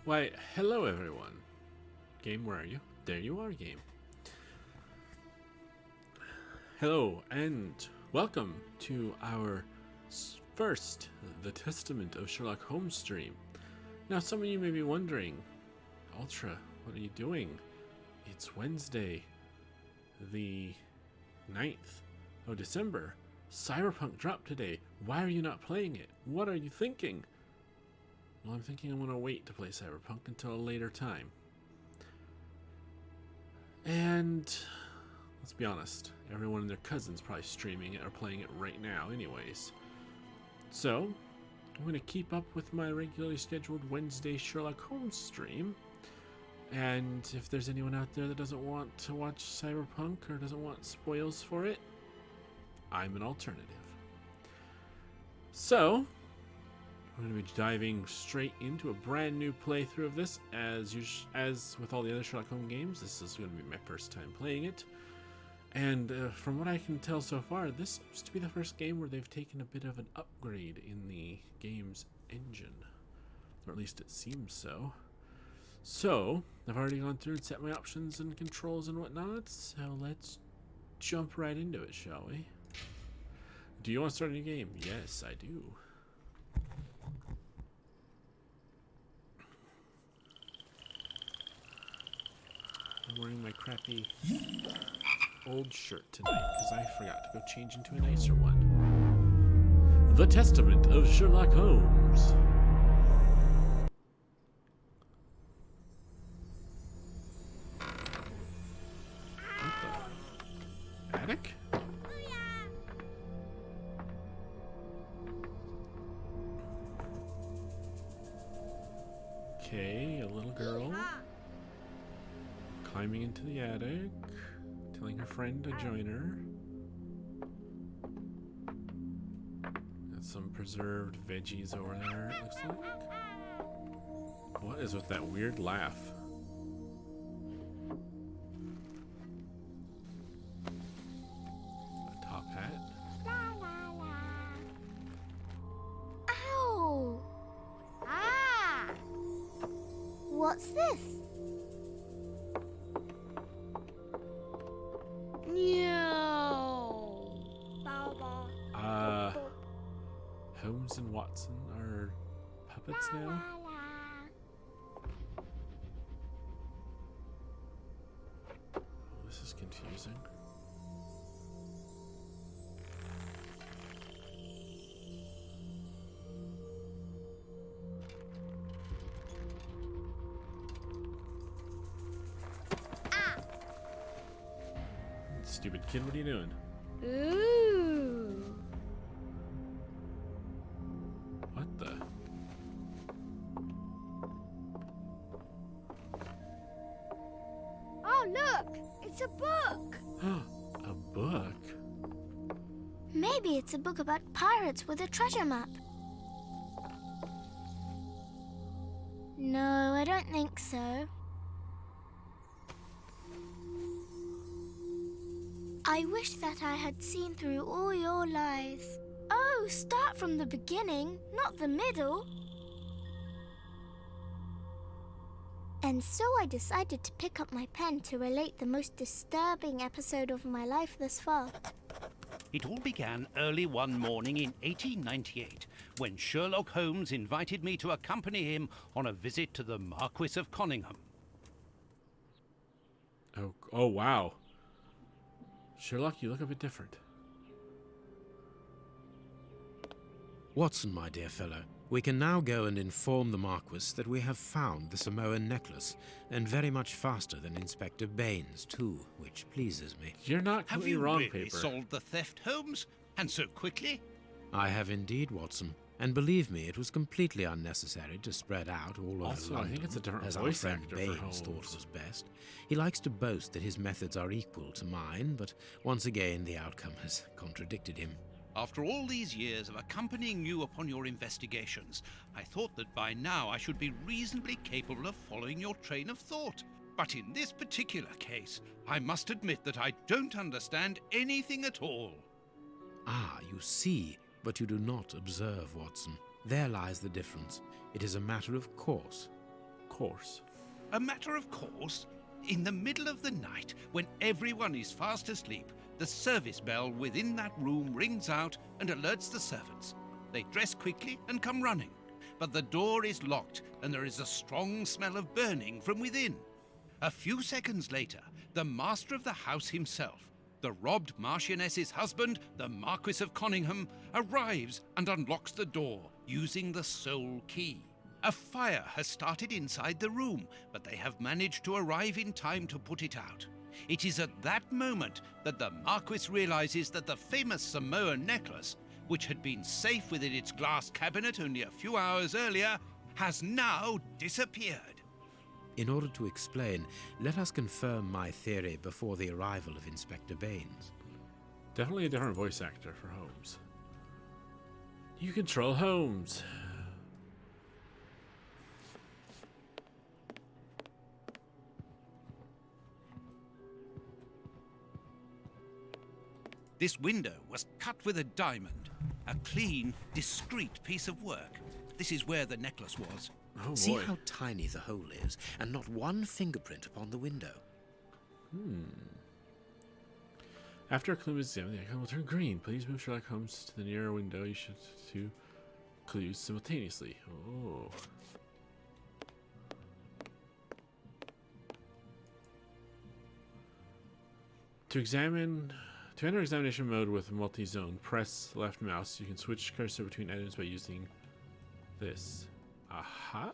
Why, hello everyone. Game, where are you? There you are, game. Hello, and welcome to our first The Testament of Sherlock Holmes stream. Now, some of you may be wondering, Ultra, what are you doing? It's Wednesday, the 9th of December. Cyberpunk dropped today. Why are you not playing it? What are you thinking? Well, I'm thinking I'm going to wait to play Cyberpunk until a later time. And let's be honest, everyone and their cousin's probably streaming it or playing it right now anyways. So, I'm going to keep up with my regularly scheduled Wednesday Sherlock Holmes stream. And if there's anyone out there that doesn't want to watch Cyberpunk or doesn't want spoils for it, I'm an alternative. So, we're going to be diving straight into a brand new playthrough of this. As with all the other Sherlock Holmes games, this is going to be my first time playing it. And from what I can tell so far, this seems to be the first game where they've taken a bit of an upgrade in the game's engine. Or at least it seems so. So, I've already gone through and set my options and controls and whatnot, so let's jump right into it, shall we? Do you want to start a new game? Yes, I do. I'm wearing my crappy old shirt tonight because I forgot to go change into a nicer one. The Testament of Sherlock Holmes. What the? Attic? Okay, a little girl climbing into the attic, telling her friend to join her. Got some preserved veggies over there, it looks like. What is with that weird laugh? A top hat. Ow! Ah! What's this? No. Holmes and Watson are puppets now? Oh, this is confusing. Stupid kid, what are you doing? Ooh. What the? Oh, look! It's a book! A book? Maybe it's a book about pirates with a treasure map. No, I don't think so. I wish that I had seen through all your lies. Oh, start from the beginning, not the middle. And so I decided to pick up my pen to relate the most disturbing episode of my life thus far. It all began early one morning in 1898, when Sherlock Holmes invited me to accompany him on a visit to the Marquis of Conyngham. Oh wow. Sherlock, you look a bit different. Watson, my dear fellow, we can now go and inform the Marquis that we have found the Samoan necklace, and very much faster than Inspector Baines, too, which pleases me. You're not Have completely you wrong, really Paper. solved the theft, Holmes? And so quickly? I have indeed, Watson, and believe me, it was completely unnecessary to spread out all over Also, I London, think it's a different as our voice friend actor for Baines Holmes. thought was best. He likes to boast that his methods are equal to mine, but once again the outcome has contradicted him. After all these years of accompanying you upon your investigations, I thought that by now I should be reasonably capable of following your train of thought. But in this particular case, I must admit that I don't understand anything at all. Ah, you see, but you do not observe, Watson. There lies the difference. It is a matter of course. course. A matter of course? In the middle of the night, when everyone is fast asleep, the service bell within that room rings out and alerts the servants. They dress quickly and come running, but the door is locked and there is a strong smell of burning from within. A few seconds later, the master of the house himself, the robbed Marchioness's husband, the Marquis of Conyngham, arrives and unlocks the door using the sole key. A fire has started inside the room, but they have managed to arrive in time to put it out. It is at that moment that the Marquis realizes that the famous Samoan necklace, which had been safe within its glass cabinet only a few hours earlier, has now disappeared. In order to explain, let us confirm my theory before the arrival of Inspector Baines. Definitely a different voice actor for Holmes. You control Holmes. This window was cut with a diamond. A clean, discreet piece of work. This is where the necklace was. Oh boy. See how tiny the hole is, and not one fingerprint upon the window. After a clue is examined, the icon will turn green. Please move Sherlock Holmes to the nearer window. You should two clues simultaneously. Oh. To enter examination mode with multi-zone, press the left mouse. You can switch cursor between items by using this. Aha!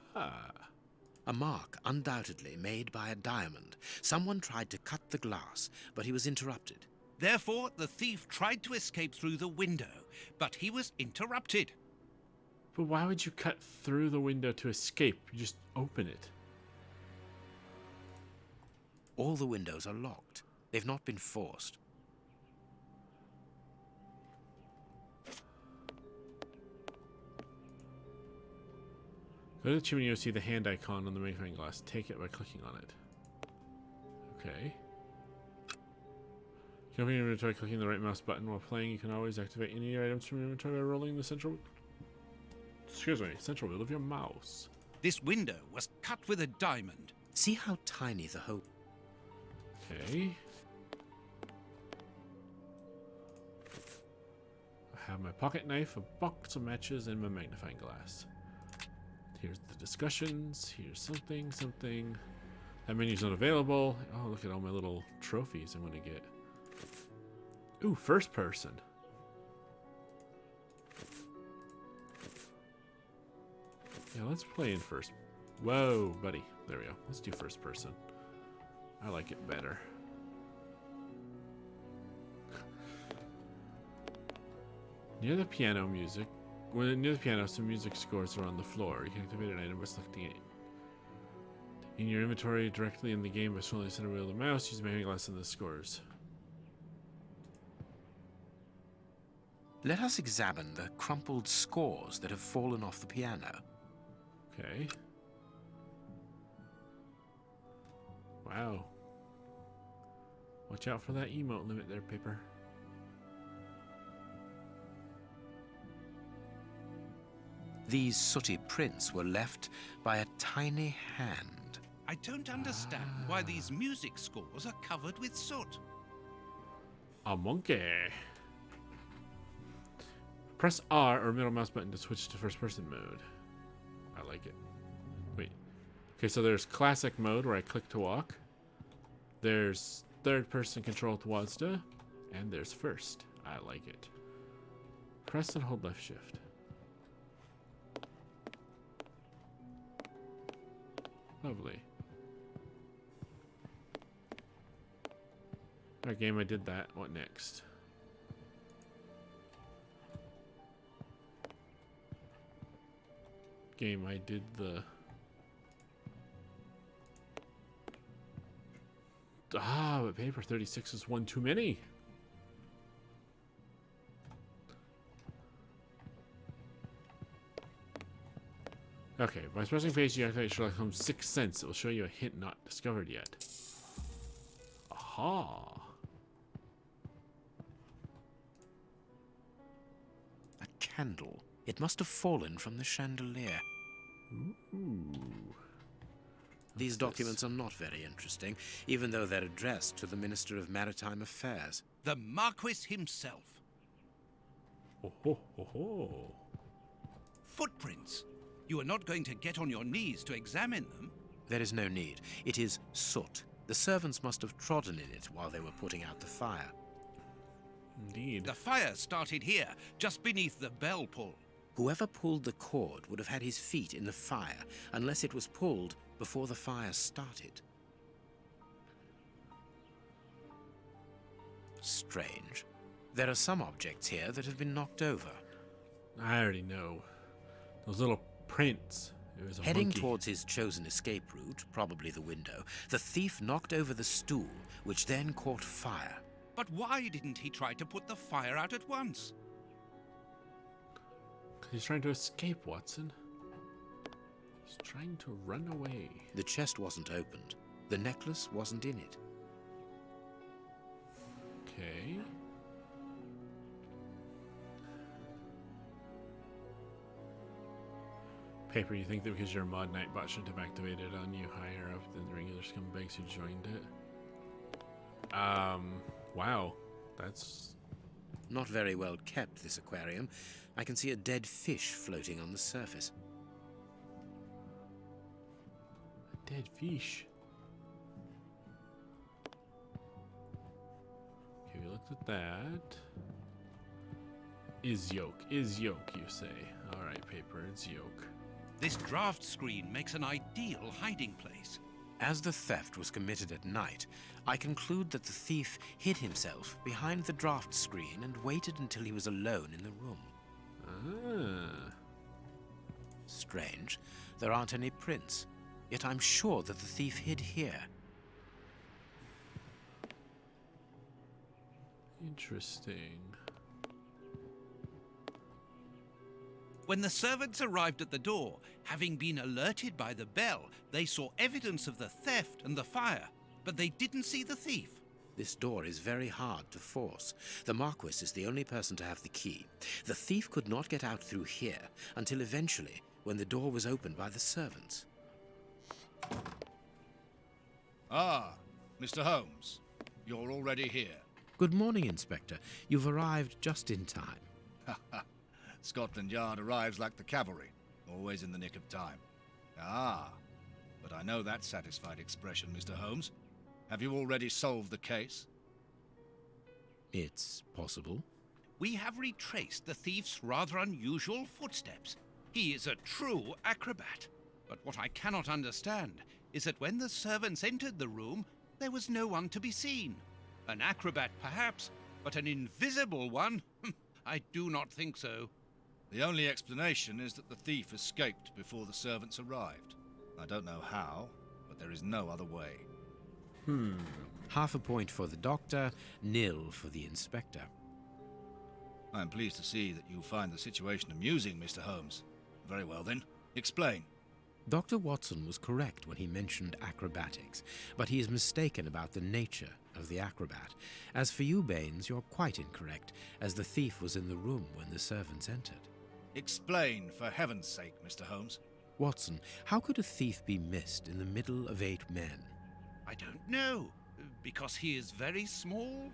A mark, undoubtedly made by a diamond. Someone tried to cut the glass, but he was interrupted. Therefore, the thief tried to escape through the window, but he was interrupted. But why would you cut through the window to escape? You just open it. All the windows are locked. They've not been forced. Go to the chimney, you'll see the hand icon on the magnifying glass. Take it by clicking on it. Okay. You can open your inventory clicking the right mouse button. While playing, you can always activate any items from your inventory by rolling the central wheel of your mouse. This window was cut with a diamond. See how tiny the hole... Okay. I have my pocket knife, a box of matches, and my magnifying glass. Here's the discussions. Here's something. That menu's not available. Oh, look at all my little trophies I'm going to get. Ooh, first person. Yeah, let's play in first. Whoa, buddy. There we go. Let's do first person. I like it better. Near the piano, some music scores are on the floor. You can activate an item by selecting it. In your inventory, directly in the game, by scrolling the center wheel of the mouse, use the magnifying glass and the scores. Let us examine the crumpled scores that have fallen off the piano. Okay. Wow. Watch out for that emote limit there, Paper. These sooty prints were left by a tiny hand. I don't understand why these music scores are covered with soot. A monkey. Press R or middle mouse button to switch to first person mode. I like it. Wait. Okay, so there's classic mode where I click to walk. There's third person control to WASD. And there's first. I like it. Press and hold left shift. Lovely. Alright, game, I did that. What next? Game, I did the... Ah, but paper 36 is one too many. Okay, by pressing face, you activate Sherlock Holmes' sixth sense. It will show you a hint not discovered yet. Aha! A candle. It must have fallen from the chandelier. Ooh. These documents are not very interesting, even though they're addressed to the Minister of Maritime Affairs. The Marquis himself. Oh ho ho ho. Footprints. You are not going to get on your knees to examine them. There is no need. It is soot. The servants must have trodden in it while they were putting out the fire. Indeed. The fire started here, just beneath the bell pull. Whoever pulled the cord would have had his feet in the fire, unless it was pulled before the fire started. Strange. There are some objects here that have been knocked over. I already know. Those little prints. It was a Heading monkey. towards his chosen escape route, probably the window, the thief knocked over the stool, which then caught fire. But why didn't he try to put the fire out at once? He's trying to escape, Watson. He's trying to run away. The chest wasn't opened. The necklace wasn't in it. Okay. Paper, you think that because you're a mod Nightbot shouldn't have activated on you higher up than the regular scumbags who joined it? Wow. That's... Not very well kept, this aquarium. I can see a dead fish floating on the surface. a dead fish. Okay, we looked at that. Is yolk, you say. Alright, Paper, it's yolk. This draft screen makes an ideal hiding place. As the theft was committed at night, I conclude that the thief hid himself behind the draft screen and waited until he was alone in the room. Ah. Strange. There aren't any prints. Yet I'm sure that the thief hid here. Interesting. When the servants arrived at the door, having been alerted by the bell, they saw evidence of the theft and the fire, but they didn't see the thief. This door is very hard to force. The Marquis is the only person to have the key. The thief could not get out through here until eventually, when the door was opened by the servants. Ah, Mr. Holmes. You're already here. Good morning, Inspector. You've arrived just in time. Scotland Yard arrives like the cavalry, always in the nick of time. Ah, but I know that satisfied expression, Mr. Holmes. Have you already solved the case? It's possible. We have retraced the thief's rather unusual footsteps. He is a true acrobat. But what I cannot understand is that when the servants entered the room, there was no one to be seen. An acrobat, perhaps, but an invisible one? I do not think so. The only explanation is that the thief escaped before the servants arrived. I don't know how, but there is no other way. Half a point for the doctor, nil for the inspector. I am pleased to see that you find the situation amusing, Mr. Holmes. Very well then, explain. Dr. Watson was correct when he mentioned acrobatics, but he is mistaken about the nature of the acrobat. As for you, Baines, you're quite incorrect, as the thief was in the room when the servants entered. Explain, for heaven's sake, Mr. Holmes. Watson, how could a thief be missed in the middle of 8 men? I don't know. Because he is very small?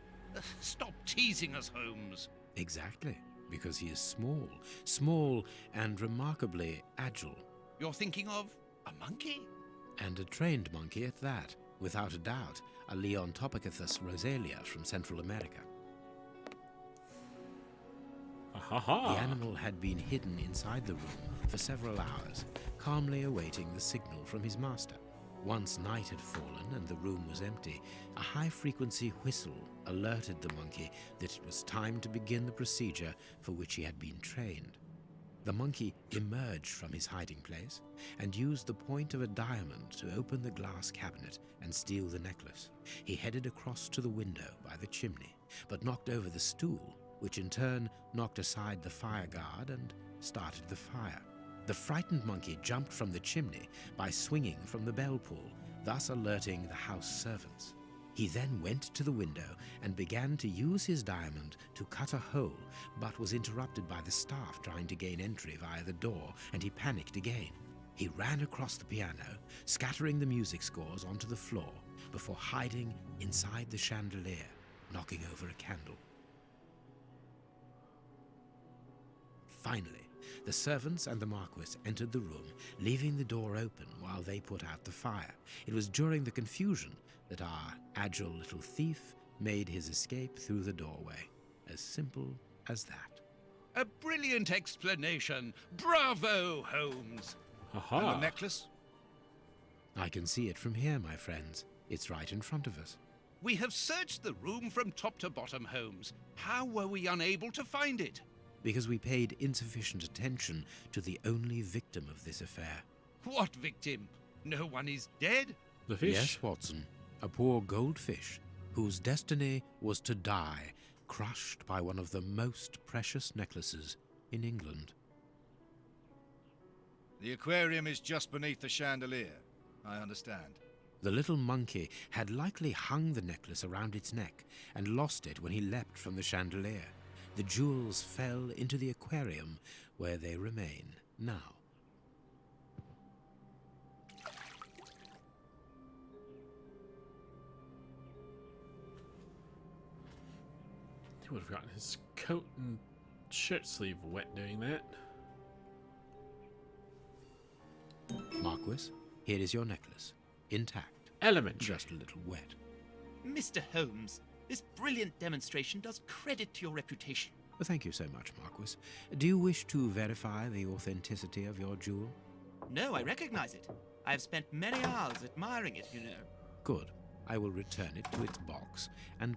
Stop teasing us, Holmes. Exactly, because he is small. Small and remarkably agile. You're thinking of a monkey? And a trained monkey at that, without a doubt, a Leontopithecus rosalia from Central America. The animal had been hidden inside the room for several hours, calmly awaiting the signal from his master. Once night had fallen and the room was empty, a high-frequency whistle alerted the monkey that it was time to begin the procedure for which he had been trained. The monkey emerged from his hiding place and used the point of a diamond to open the glass cabinet and steal the necklace. He headed across to the window by the chimney, but knocked over the stool, which in turn knocked aside the fire guard and started the fire. The frightened monkey jumped from the chimney by swinging from the bell pull, thus alerting the house servants. He then went to the window and began to use his diamond to cut a hole, but was interrupted by the staff trying to gain entry via the door, and he panicked again. He ran across the piano, scattering the music scores onto the floor before hiding inside the chandelier, knocking over a candle. Finally, the servants and the Marquis entered the room, leaving the door open while they put out the fire. It was during the confusion that our agile little thief made his escape through the doorway. As simple as that. A brilliant explanation. Bravo, Holmes. Aha. And the necklace? I can see it from here, my friends. It's right in front of us. We have searched the room from top to bottom, Holmes. How were we unable to find it? Because we paid insufficient attention to the only victim of this affair. What victim? No one is dead? The fish? Yes, Watson. A poor goldfish whose destiny was to die, crushed by one of the most precious necklaces in England. The aquarium is just beneath the chandelier. I understand. The little monkey had likely hung the necklace around its neck and lost it when he leapt from the chandelier. The jewels fell into the aquarium, where they remain now. He would have gotten his coat and shirt sleeve wet doing that. Marquis, here is your necklace, intact, Elementary. just a little wet. Mr. Holmes, this brilliant demonstration does credit to your reputation. Well, thank you so much, Marquis. Do you wish to verify the authenticity of your jewel? No, I recognize it. I have spent many hours admiring it, you know. Good. I will return it to its box and...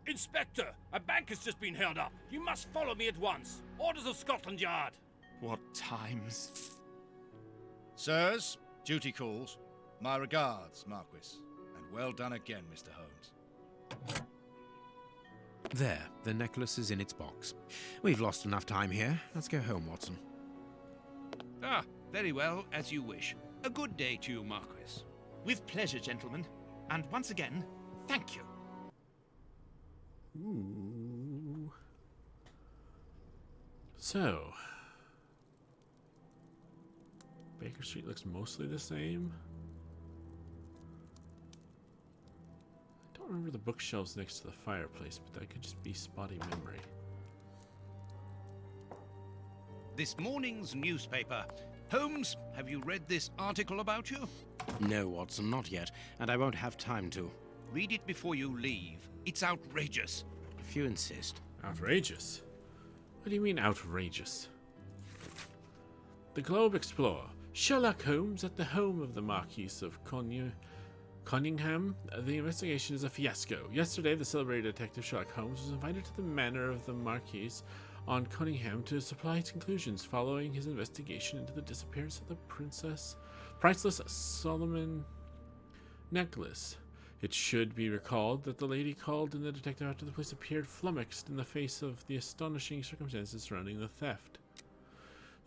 Inspector, a bank has just been held up. You must follow me at once. Orders of Scotland Yard. What times? Sirs, duty calls. My regards, Marquis. And well done again, Mr. Holmes. There, the necklace is in its box. We've lost enough time here. Let's go home, Watson. Ah, very well, as you wish. A good day to you, Marquis. With pleasure, gentlemen. And once again, thank you. Ooh. So, Baker Street looks mostly the same. I don't remember the bookshelves next to the fireplace, but that could just be spotty memory. This morning's newspaper. Holmes, have you read this article about you? No, Watson, not yet, and I won't have time to. Read it before you leave. It's outrageous. If you insist. Outrageous? What do you mean outrageous? The Globe Explorer. Sherlock Holmes at the home of the Marquis of Conyngham. The investigation is a fiasco. Yesterday, the celebrated detective Sherlock Holmes was invited to the manor of the Marquis on Conyngham to supply his conclusions following his investigation into the disappearance of the priceless Solomon necklace. It should be recalled that the lady called in the detective after the police appeared flummoxed in the face of the astonishing circumstances surrounding the theft.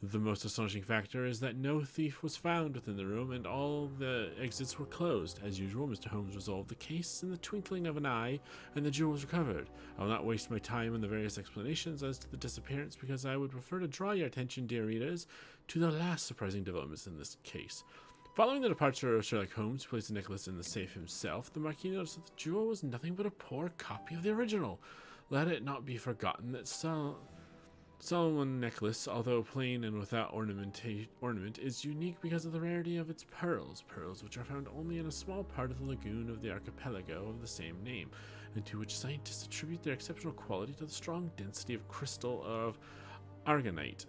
The most astonishing factor is that no thief was found within the room and all the exits were closed. As usual, Mr. Holmes resolved the case in the twinkling of an eye, and the jewel was recovered. I will not waste my time on the various explanations as to the disappearance because I would prefer to draw your attention, dear readers, to the last surprising developments in this case. Following the departure of Sherlock Holmes, who placed the necklace in the safe himself, the Marquis noticed that the jewel was nothing but a poor copy of the original. Let it not be forgotten that Solomon necklace, although plain and without ornament, is unique because of the rarity of its pearls, which are found only in a small part of the lagoon of the archipelago of the same name, and to which scientists attribute their exceptional quality to the strong density of crystal of aragonite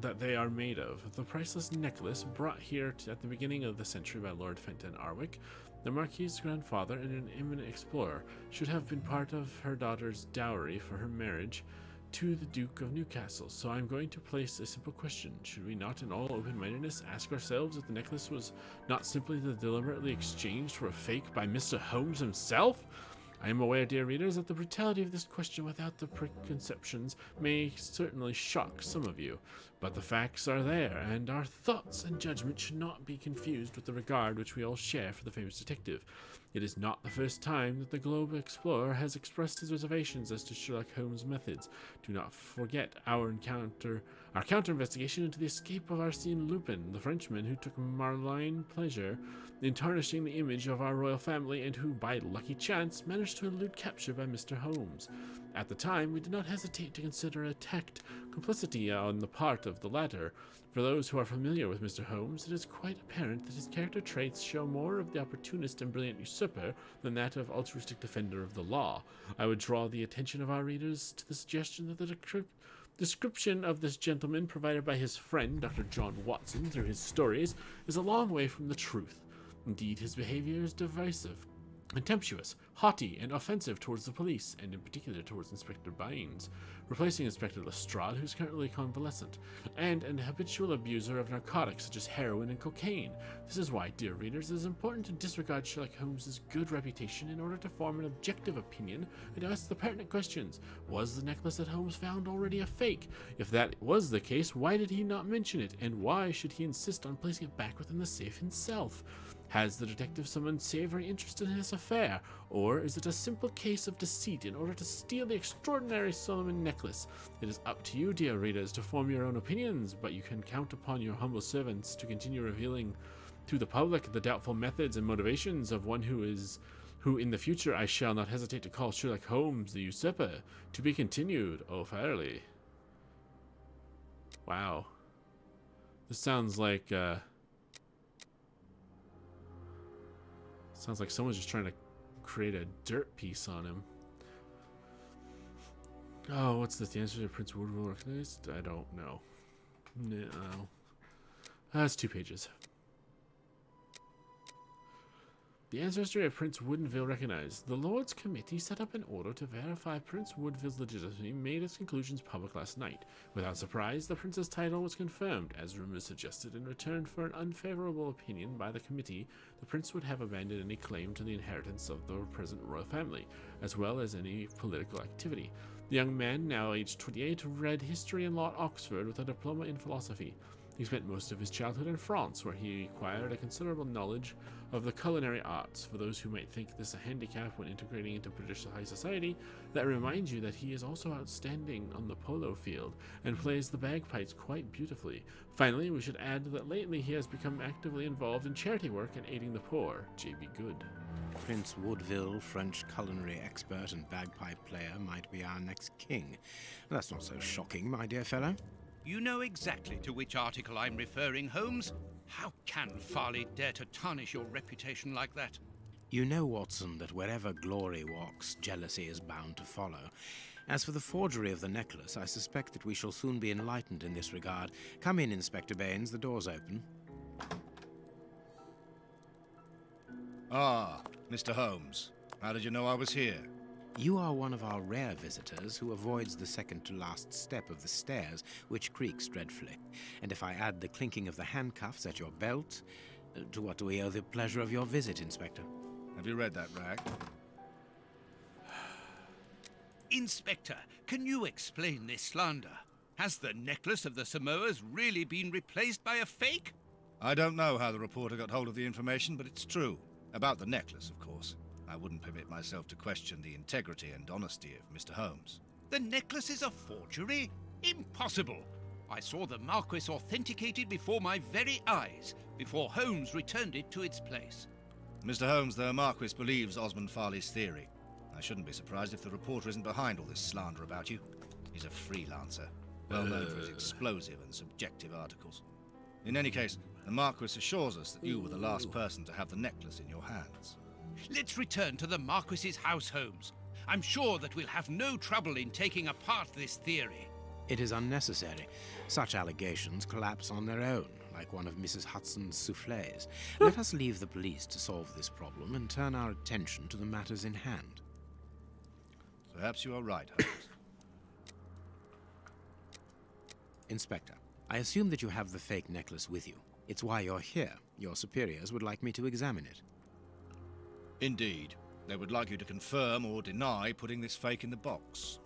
that they are made of. The priceless necklace, brought here at the beginning of the century by Lord Fenton Arwick, the Marquis's grandfather and an eminent explorer, should have been part of her daughter's dowry for her marriage to the Duke of Newcastle. So I'm going to place a simple question. Should we not, in all open-mindedness, ask ourselves if the necklace was not simply deliberately exchanged for a fake by Mr. Holmes himself? I am aware, dear readers, that the brutality of this question without the preconceptions may certainly shock some of you, but the facts are there, and our thoughts and judgment should not be confused with the regard which we all share for the famous detective. It is not the first time that the Globe Explorer has expressed his reservations as to Sherlock Holmes' methods. Do not forget our counter-investigation into the escape of Arsène Lupin, the Frenchman who took malign pleasure in tarnishing the image of our royal family and who, by lucky chance, managed to elude capture by Mr. Holmes. At the time, we did not hesitate to consider a tact complicity on the part of the latter. For those who are familiar with Mr. Holmes, it is quite apparent that his character traits show more of the opportunist and brilliant usurper than that of altruistic defender of the law. I would draw the attention of our readers to the suggestion that the description of this gentleman provided by his friend, Dr. John Watson, through his stories, is a long way from the truth. Indeed, his behavior is divisive, contemptuous, haughty, and offensive towards the police, and in particular towards Inspector Bynes, replacing Inspector Lestrade, who is currently convalescent, and an habitual abuser of narcotics such as heroin and cocaine. This is why, dear readers, it is important to disregard Sherlock Holmes' good reputation in order to form an objective opinion and ask the pertinent questions. Was the necklace that Holmes found already a fake? If that was the case, why did he not mention it, and why should he insist on placing it back within the safe himself? Has the detective some unsavory interest in this affair, or is it a simple case of deceit in order to steal the extraordinary Solomon necklace? It is up to you, dear readers, to form your own opinions, but you can count upon your humble servants to continue revealing to the public the doubtful methods and motivations of one who in the future I shall not hesitate to call Sherlock Holmes the usurper. To be continued. Oh, fairly. Wow. This sounds like someone's just trying to create a dirt piece on him. Oh, what's this? The answer to Prince Woodville recognized? I don't know. No. That's 2 pages. The ancestry of Prince Woodville recognized. The Lords Committee set up an order to verify Prince Woodville's legitimacy, made its conclusions public last night. Without surprise, the prince's title was confirmed, as rumors suggested. In return for an unfavorable opinion by the committee, the prince would have abandoned any claim to the inheritance of the present royal family, as well as any political activity. The young man, now aged 28, read history and law at Oxford with a diploma in philosophy. He spent most of his childhood in France, where he acquired a considerable knowledge of the culinary arts. For those who might think this a handicap when integrating into British high society, that reminds you that he is also outstanding on the polo field and plays the bagpipes quite beautifully. Finally, we should add that lately he has become actively involved in charity work and aiding the poor. J.B. Good. Prince Woodville, French culinary expert and bagpipe player, might be our next king. That's not so shocking, my dear fellow. You know exactly to which article I'm referring, Holmes. How can Farley dare to tarnish your reputation like that? You know, Watson, that wherever glory walks, jealousy is bound to follow. As for the forgery of the necklace, I suspect that we shall soon be enlightened in this regard. Come in, Inspector Baynes, the door's open. Ah, Mr. Holmes. How did you know I was here? You are one of our rare visitors who avoids the second-to-last step of the stairs, which creaks dreadfully. And if I add the clinking of the handcuffs at your belt, to what do we owe the pleasure of your visit, Inspector? Have you read that, Rag? Inspector, can you explain this slander? Has the necklace of the Samoas really been replaced by a fake? I don't know how the reporter got hold of the information, but it's true. About the necklace, of course. I wouldn't permit myself to question the integrity and honesty of Mr. Holmes. The necklace is a forgery? Impossible! I saw the Marquis authenticated before my very eyes, before Holmes returned it to its place. Mr. Holmes, the Marquis believes Osmond Farley's theory. I shouldn't be surprised if the reporter isn't behind all this slander about you. He's a freelancer, well known for his explosive and subjective articles. In any case, the Marquis assures us that you were the last person to have the necklace in your hands. Let's return to the Marquis's house, Holmes. I'm sure that we'll have no trouble in taking apart this theory. It is unnecessary. Such allegations collapse on their own, like one of Mrs. Hudson's soufflés. Let us leave the police to solve this problem and turn our attention to the matters in hand. Perhaps you are right, Holmes. Inspector, I assume that you have the fake necklace with you. It's why you're here. Your superiors would like me to examine it. Indeed. They would like you to confirm or deny putting this fake in the box.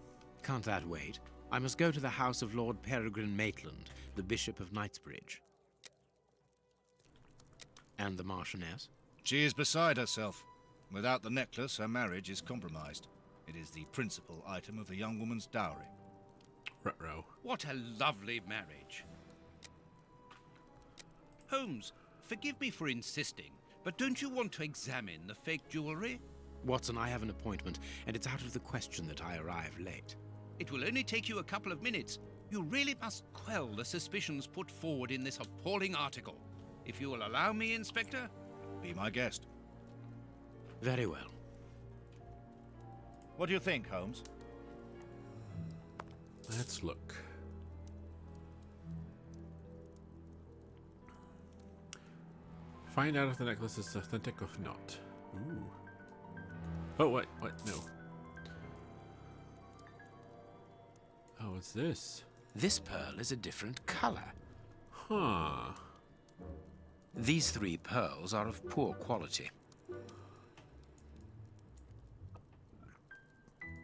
Can't that wait? I must go to the house of Lord Peregrine Maitland, the Bishop of Knightsbridge. And the Marchioness? She is beside herself. Without the necklace, her marriage is compromised. It is the principal item of the young woman's dowry. Ruh-roh. What a lovely marriage. Holmes, forgive me for insisting, but don't you want to examine the fake jewelry? Watson, I have an appointment, and it's out of the question that I arrive late. It will only take you a couple of minutes. You really must quell the suspicions put forward in this appalling article. If you will allow me, Inspector? Be my guest. Very well. What do you think, Holmes? Let's look. Find out if the necklace is authentic or not. Ooh. Oh, what? What? No. Oh, what's this? This pearl is a different color. Huh. These 3 pearls are of poor quality.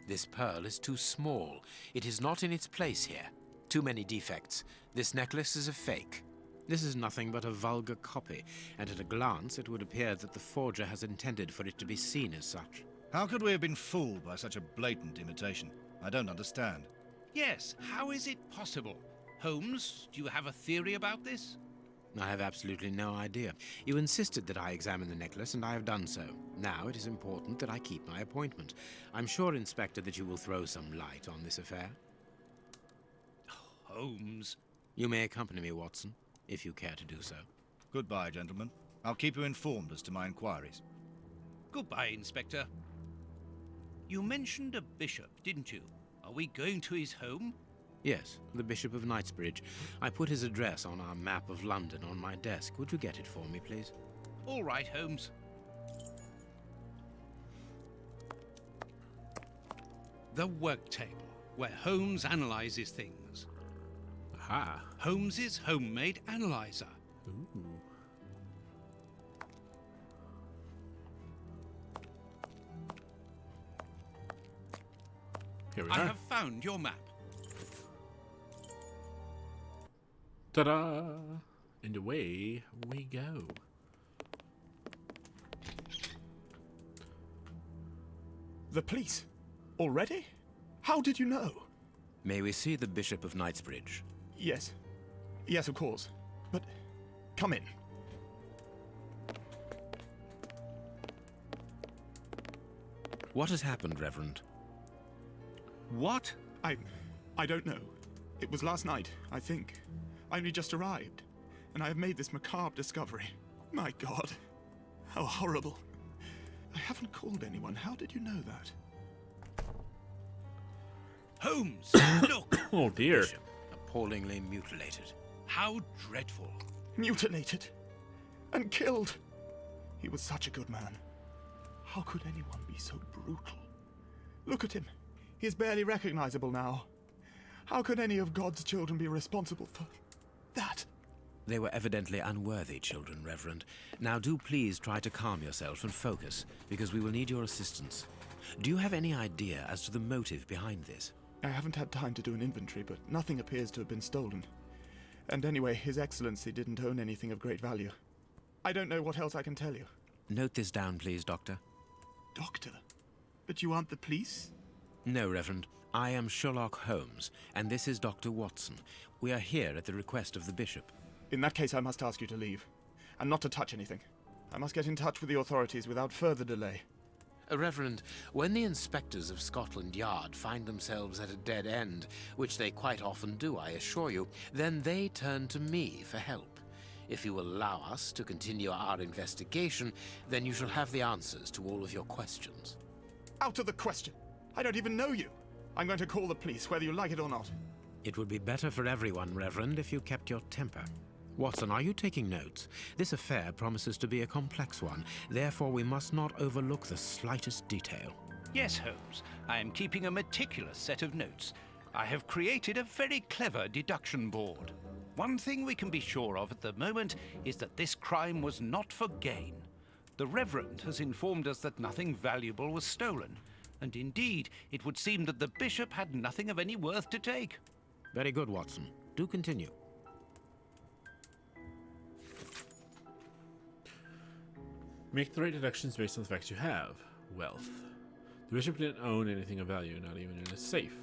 This pearl is too small. It is not in its place here. Too many defects. This necklace is a fake. This is nothing but a vulgar copy, and at a glance it would appear that the forger has intended for it to be seen as such. How could we have been fooled by such a blatant imitation? I don't understand. Yes, how is it possible? Holmes, do you have a theory about this? I have absolutely no idea. You insisted that I examine the necklace, and I have done so. Now it is important that I keep my appointment. I'm sure, Inspector, that you will throw some light on this affair. Holmes. You may accompany me, Watson, if you care to do so. Goodbye, gentlemen. I'll keep you informed as to my inquiries. Goodbye, Inspector. You mentioned a bishop, didn't you? Are we going to his home? Yes, the Bishop of Knightsbridge. I put his address on our map of London on my desk. Would you get it for me, please? All right, Holmes. The work table, where Holmes analyzes things. Aha. Holmes's homemade analyzer. Ooh. Here we I are. have found your map. Ta-da! And away we go. The police? Already? How did you know? May we see the Bishop of Knightsbridge? Yes. Yes, of course. But come in. What has happened, Reverend? What? I don't know. It was last night, I think. I only just arrived, and I have made this macabre discovery. My God. How horrible. I haven't called anyone. How did you know that? Holmes, look! Oh dear. Bishop, appallingly mutilated. How dreadful. Mutilated. And killed. He was such a good man. How could anyone be so brutal? Look at him. He is barely recognizable now. How could any of God's children be responsible for that? They were evidently unworthy children, Reverend. Now do please try to calm yourself and focus, because we will need your assistance. Do you have any idea as to the motive behind this? I haven't had time to do an inventory, but nothing appears to have been stolen. And anyway, His Excellency didn't own anything of great value. I don't know what else I can tell you. Note this down, please, Doctor. Doctor? But you aren't the police? No, Reverend. I am Sherlock Holmes, and this is Dr. Watson. We are here at the request of the Bishop. In that case, I must ask you to leave, and not to touch anything. I must get in touch with the authorities without further delay. Reverend, when the inspectors of Scotland Yard find themselves at a dead end, which they quite often do, I assure you, then they turn to me for help. If you will allow us to continue our investigation, then you shall have the answers to all of your questions. Out of the question! I don't even know you! I'm going to call the police, whether you like it or not. It would be better for everyone, Reverend, if you kept your temper. Watson, are you taking notes? This affair promises to be a complex one, therefore we must not overlook the slightest detail. Yes, Holmes. I am keeping a meticulous set of notes. I have created a very clever deduction board. One thing we can be sure of at the moment is that this crime was not for gain. The Reverend has informed us that nothing valuable was stolen, and indeed, it would seem that the Bishop had nothing of any worth to take. Very good, Watson. Do continue. Make the right deductions based on the facts you have. Wealth. The bishop didn't own anything of value, not even in a safe.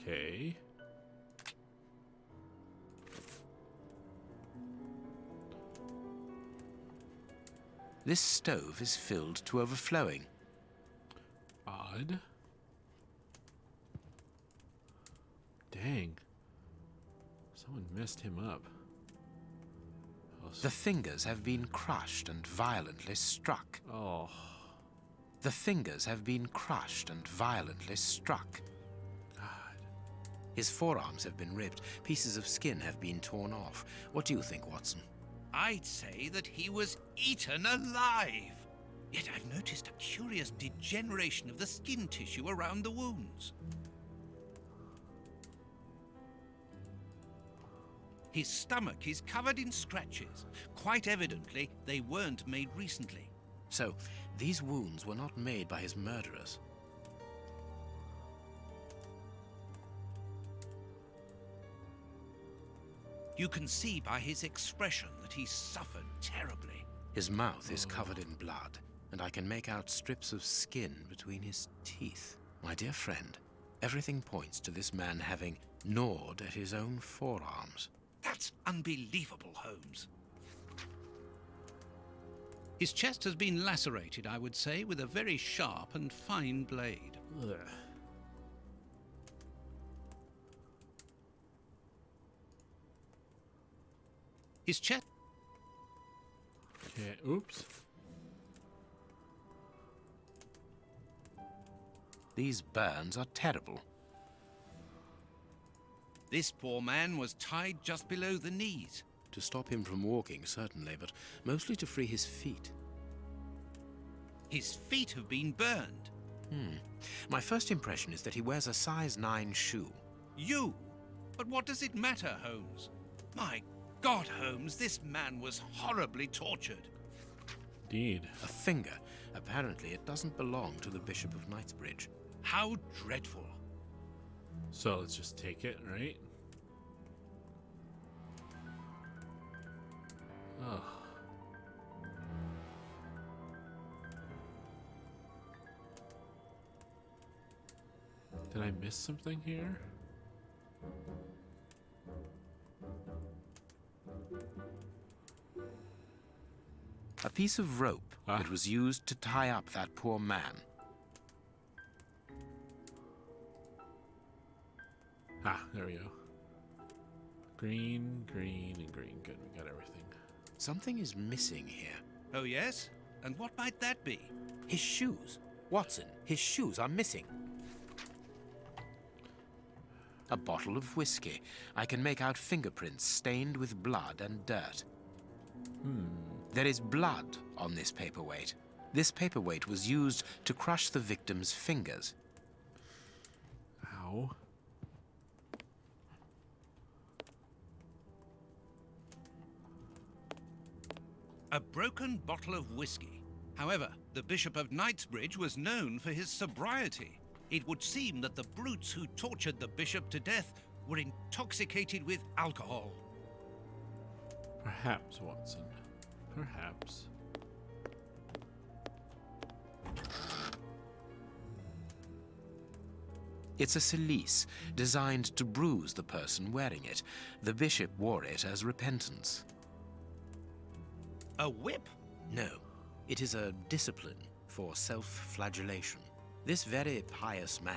Okay. This stove is filled to overflowing. Odd. Dang. Someone messed him up. The fingers have been crushed and violently struck. Oh. The fingers have been crushed and violently struck. God. His forearms have been ripped. Pieces of skin have been torn off. What do you think, Watson? I'd say that he was eaten alive. Yet I've noticed a curious degeneration of the skin tissue around the wounds. His stomach is covered in scratches. Quite evidently, they weren't made recently. So, these wounds were not made by his murderers. You can see by his expression that he suffered terribly. His mouth is covered in blood, and I can make out strips of skin between his teeth. My dear friend, everything points to this man having gnawed at his own forearms. That's unbelievable, Holmes. His chest has been lacerated, I would say, with a very sharp and fine blade. Ugh. His chest... Okay, oops. These burns are terrible. This poor man was tied just below the knees. To stop him from walking, certainly, but mostly to free his feet. His feet have been burned. My first impression is that he wears a size 9 shoe. You? But what does it matter, Holmes? My God, Holmes, this man was horribly tortured. Indeed. A finger. Apparently, it doesn't belong to the Bishop of Knightsbridge. How dreadful. So let's just take it, right? Oh. Did I miss something here? A piece of rope that was used to tie up that poor man. Ah, there we go. Green, green, and green. Good, we got everything. Something is missing here. Oh, yes? And what might that be? His shoes. Watson, his shoes are missing. A bottle of whiskey. I can make out fingerprints stained with blood and dirt. There is blood on this paperweight. This paperweight was used to crush the victim's fingers. Ow. A broken bottle of whiskey. However, the Bishop of Knightsbridge was known for his sobriety. It would seem that the brutes who tortured the bishop to death were intoxicated with alcohol. Perhaps, Watson. Perhaps. It's a cilice designed to bruise the person wearing it. The bishop wore it as repentance. A whip? No, it is a discipline for self-flagellation. This very pious man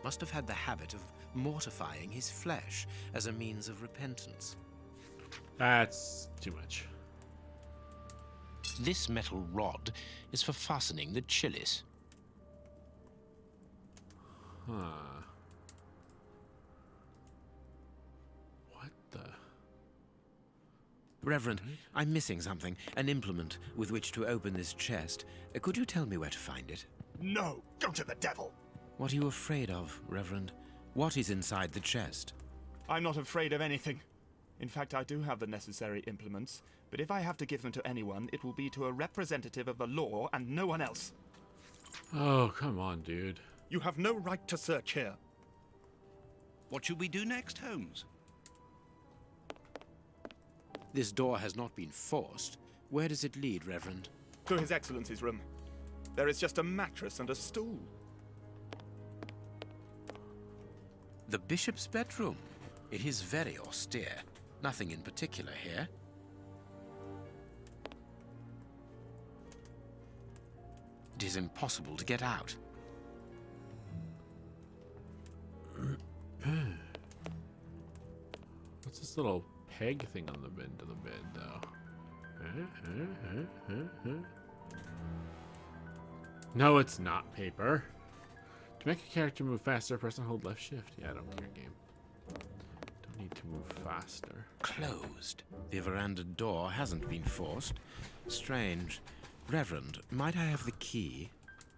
must have had the habit of mortifying his flesh as a means of repentance. That's too much. This metal rod is for fastening the chilice. Huh. What the? Reverend, I'm missing something, an implement with which to open this chest. Could you tell me where to find it? No, go to the devil. What are you afraid of, Reverend? What is inside the chest? I'm not afraid of anything. In fact, I do have the necessary implements, but if I have to give them to anyone, it will be to a representative of the law and no one else. Oh, come on, dude. You have no right to search here. What should we do next, Holmes? This door has not been forced. Where does it lead, Reverend? To His Excellency's room. There is just a mattress and a stool. The bishop's bedroom. It is very austere. Nothing in particular here. It is impossible to get out. What's this little peg thing on the end of the bed, though? No, it's not paper. To make a character move faster, press and hold left shift. Yeah, I don't care, game. Don't need to move faster. Closed. The veranda door hasn't been forced. Strange. Reverend, might I have the key?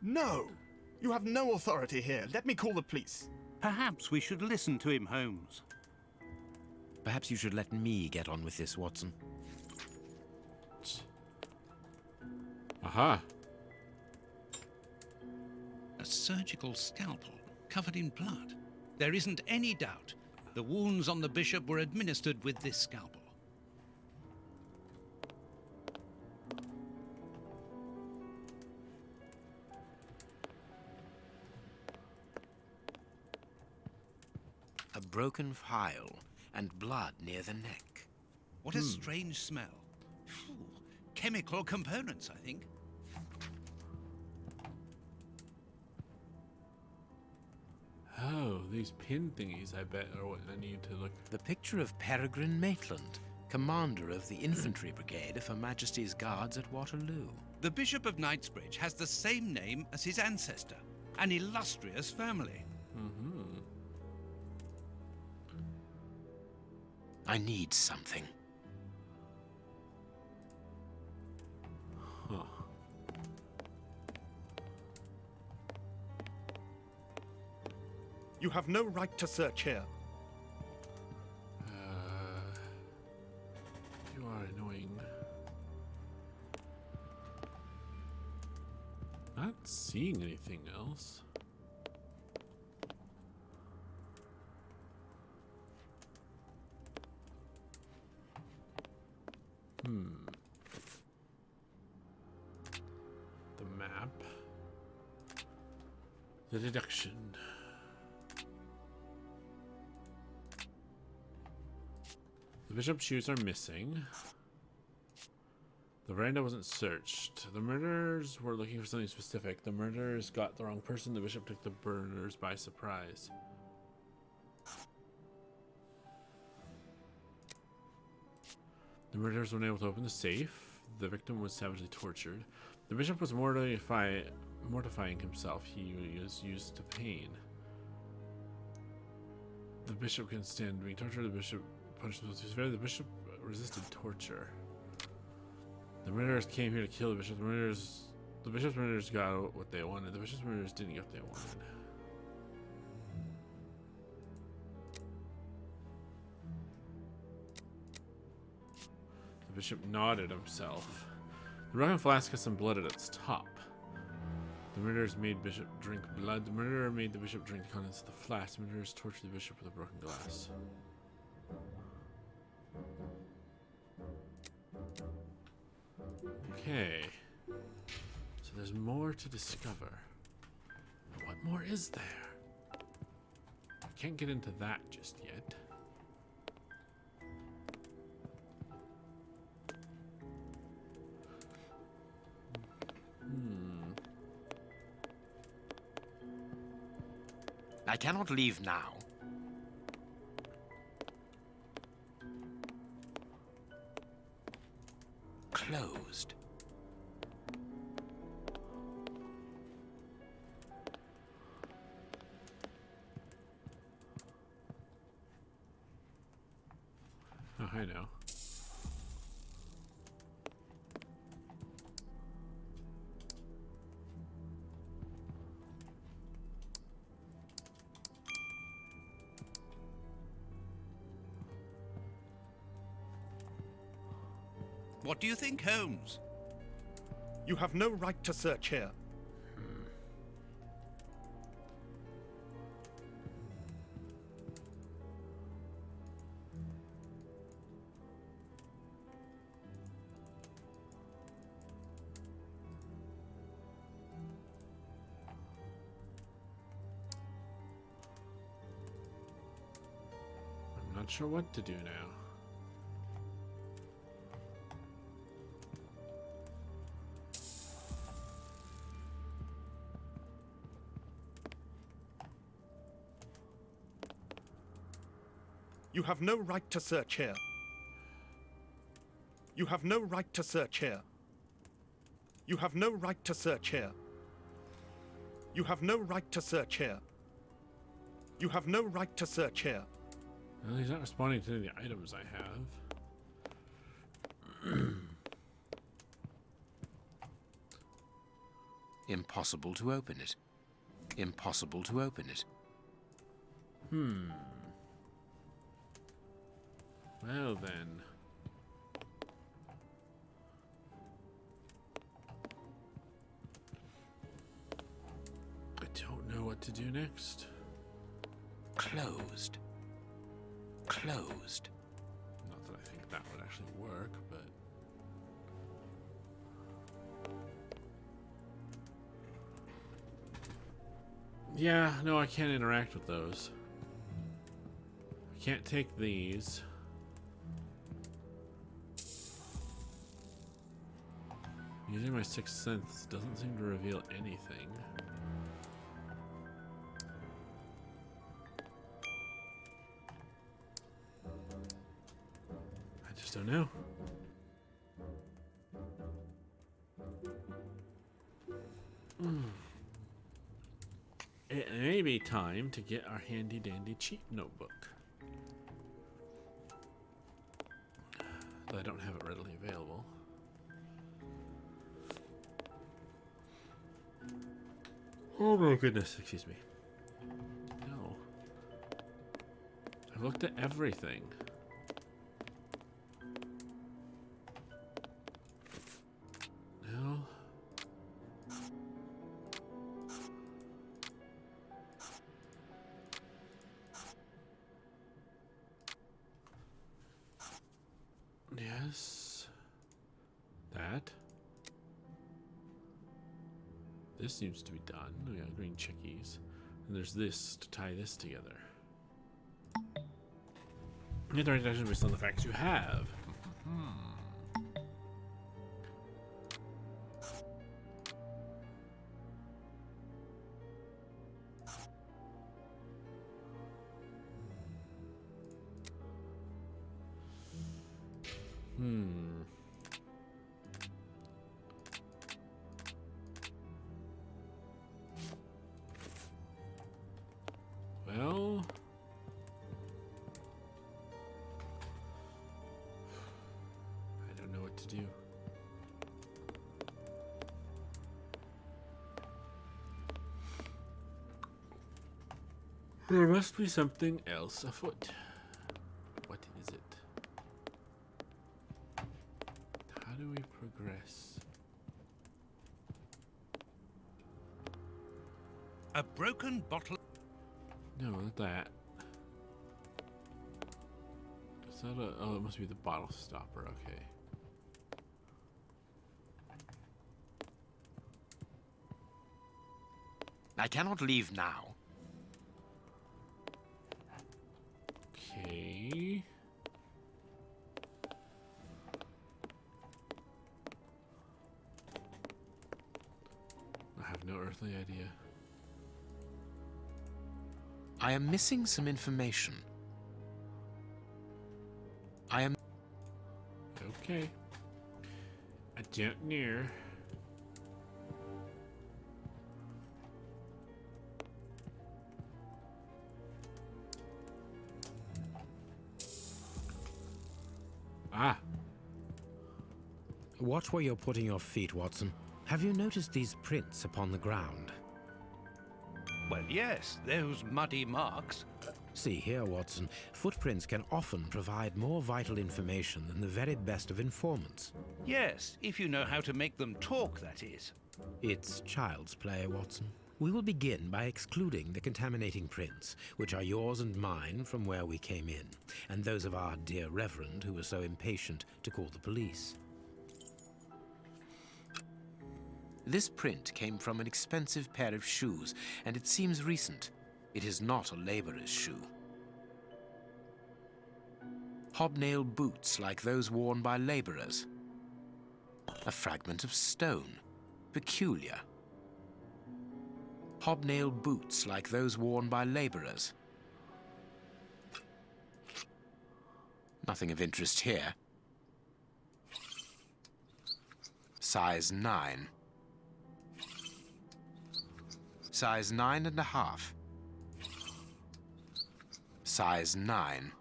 No! You have no authority here. Let me call the police. Perhaps we should listen to him, Holmes. Perhaps you should let me get on with this, Watson. Aha. A surgical scalpel covered in blood. There isn't any doubt. The wounds on the bishop were administered with this scalpel. A broken phial and blood near the neck. What a strange smell. Phew. Chemical components, I think. Oh, these pin thingies, I bet, are what I need to look. The picture of Peregrine Maitland, commander of the infantry brigade of Her Majesty's Guards at Waterloo. The Bishop of Knightsbridge has the same name as his ancestor, an illustrious family. I need something. Huh. You have no right to search here. You are annoying. Not seeing anything else. The map. The deduction. The bishop's shoes are missing. The veranda wasn't searched. The murderers were looking for something specific. The murderers got the wrong person. The bishop took the murderers by surprise. The murderers were unable to open the safe. The victim was savagely tortured. The bishop was mortifying himself. He was used to pain. The bishop couldn't stand being tortured. The bishop punished himself too severely. The bishop resisted torture. The murderers came here to kill the bishop. The bishop's murderers got what they wanted. The bishop's murderers didn't get what they wanted. The bishop nodded himself. The broken flask has some blood at its top. The murderers made bishop drink blood. The murderer made the bishop drink the contents of the flask. The murderers tortured the bishop with a broken glass. Okay. So there's more to discover. What more is there? I can't get into that just yet. I cannot leave now. Closed. Oh, I know. What do you think, Holmes? You have no right to search here. Not sure what to do now. You have no right to search here. You have no right to search here. You have no right to search here. You have no right to search here. You have no right to search here. Well, he's not responding to any of the items I have. Impossible to open it. Impossible to open it. Well then. I don't know what to do next. Closed. Closed. Not that I think that would actually work, but... Yeah, no, I can't interact with those. I can't take these. Using my sixth sense doesn't seem to reveal anything. I just don't know. It may be time to get our handy dandy cheat notebook. Though I don't have it readily available. Oh my goodness, excuse me. No. I've looked at everything. No. Yes. That. This seems to be done. We got green chickies. And there's this to tie this together. You have to write down based on the facts you have. Well, I don't know what to do. There must be something else afoot. What is it? How do we progress? A broken bottle. No, not that. Is that a... Oh, it must be the bottle stopper. Okay. I cannot leave now. Okay. I have no earthly idea. I am missing some information. I am... Okay. I don't know. Ah. Watch where you're putting your feet, Watson. Have you noticed these prints upon the ground? Well, yes, those muddy marks. See here, Watson. Footprints can often provide more vital information than the very best of informants. Yes, if you know how to make them talk, that is. It's child's play, Watson. We will begin by excluding the contaminating prints, which are yours and mine from where we came in, and those of our dear Reverend, who was so impatient to call the police. This print came from an expensive pair of shoes, and it seems recent. It is not a laborer's shoe. Hobnail boots like those worn by laborers. A fragment of stone. Peculiar. Hobnail boots like those worn by laborers. Nothing of interest here. Size 9. Size 9.5. Size 9.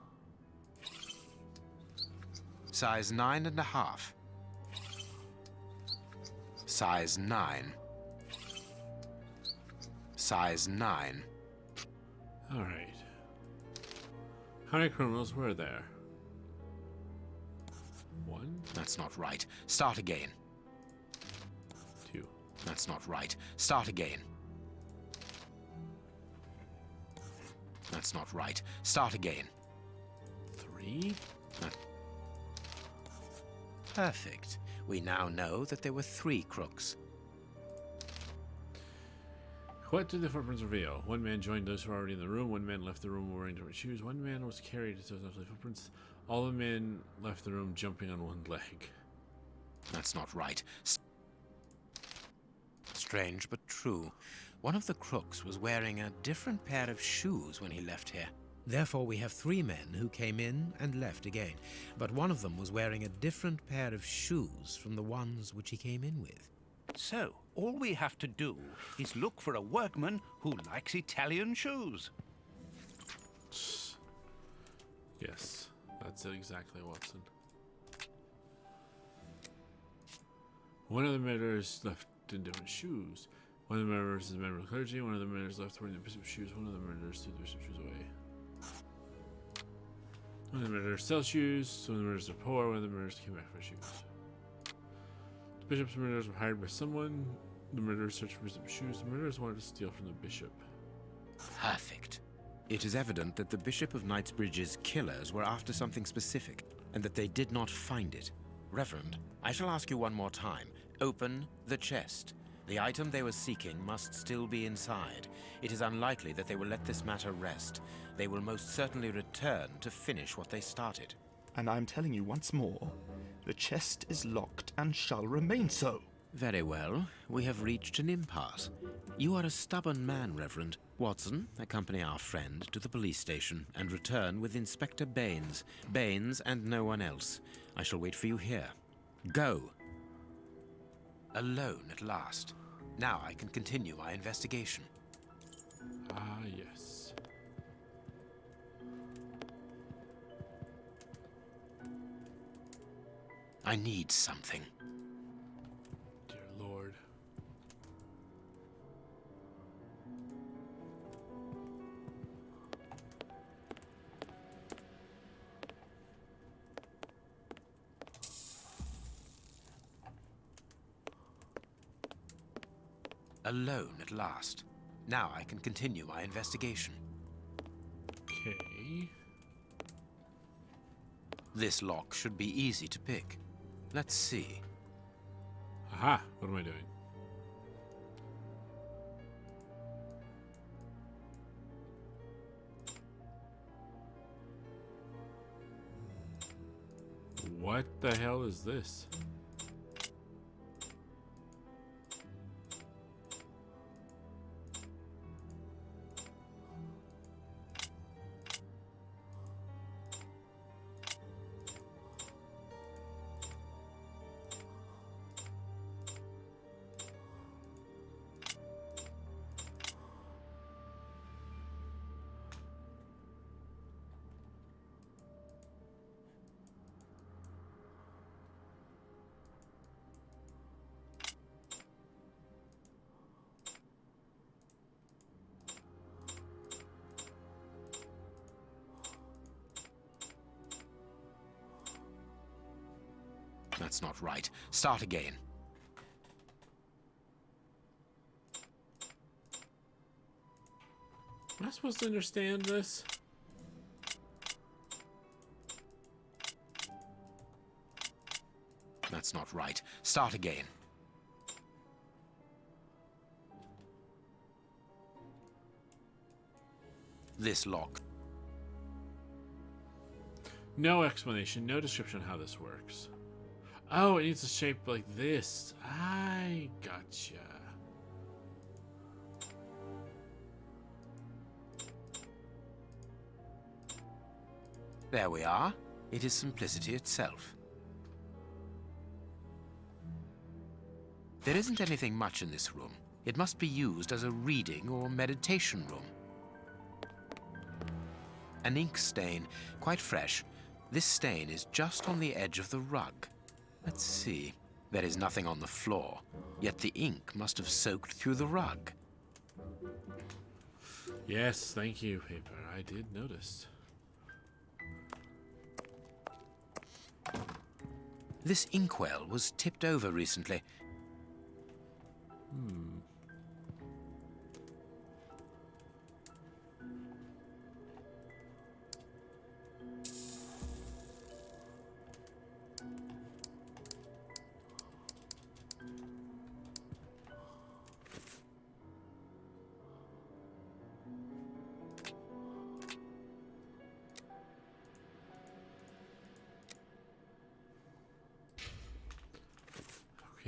Size 9.5. Size 9. Size 9. All right. How many criminals were there? 1. That's not right. Start again. 2. That's not right. Start again. That's not right. Start again. 3. Perfect. We now know that there were 3 crooks. What did the footprints reveal? 1 man joined those who were already in the room. 1 man left the room wearing different shoes. 1 man was carried to those footprints. All the men left the room jumping on 1 leg. That's not right. Strange but true. One of the crooks was wearing a different pair of shoes when he left here. Therefore, we have 3 men who came in and left again. But one of them was wearing a different pair of shoes from the ones which he came in with. So, all we have to do is look for a workman who likes Italian shoes. Yes, that's it exactly, Watson. One of the murderers left in different shoes. One of the murderers is a member of the clergy. One of the murderers left wearing the bishop's shoes. One of the murderers threw the bishop's shoes away. One of the murderers sells shoes. One of the murderers are poor. One of the murderers came back for shoes. The bishop's murderers were hired by someone. The murderers searched for bishop's shoes. The murderers wanted to steal from the bishop. Perfect. It is evident that the Bishop of Knightsbridge's killers were after something specific, and that they did not find it. Reverend, I shall ask you one more time. Open the chest. The item they were seeking must still be inside. It is unlikely that they will let this matter rest. They will most certainly return to finish what they started. And I'm telling you once more, the chest is locked and shall remain so. Very well. We have reached an impasse. You are a stubborn man, Reverend. Watson, accompany our friend to the police station and return with Inspector Baines. Baines and no one else. I shall wait for you here. Go. Alone at last. Now I can continue my investigation. Ah, yes. I need something. Dear Lord. Alone at last. Now I can continue my investigation. Okay. This lock should be easy to pick. Let's see. Aha! What am I doing? What the hell is this? That's not right. Start again. Am I supposed to understand this? That's not right. Start again. This lock. No explanation, no description on how this works. Oh, it needs a shape like this. I gotcha. There we are. It is simplicity itself. There isn't anything much in this room. It must be used as a reading or meditation room. An ink stain, quite fresh. This stain is just on the edge of the rug. Let's see. There is nothing on the floor, yet the ink must have soaked through the rug. Yes, thank you, paper. I did notice. This inkwell was tipped over recently.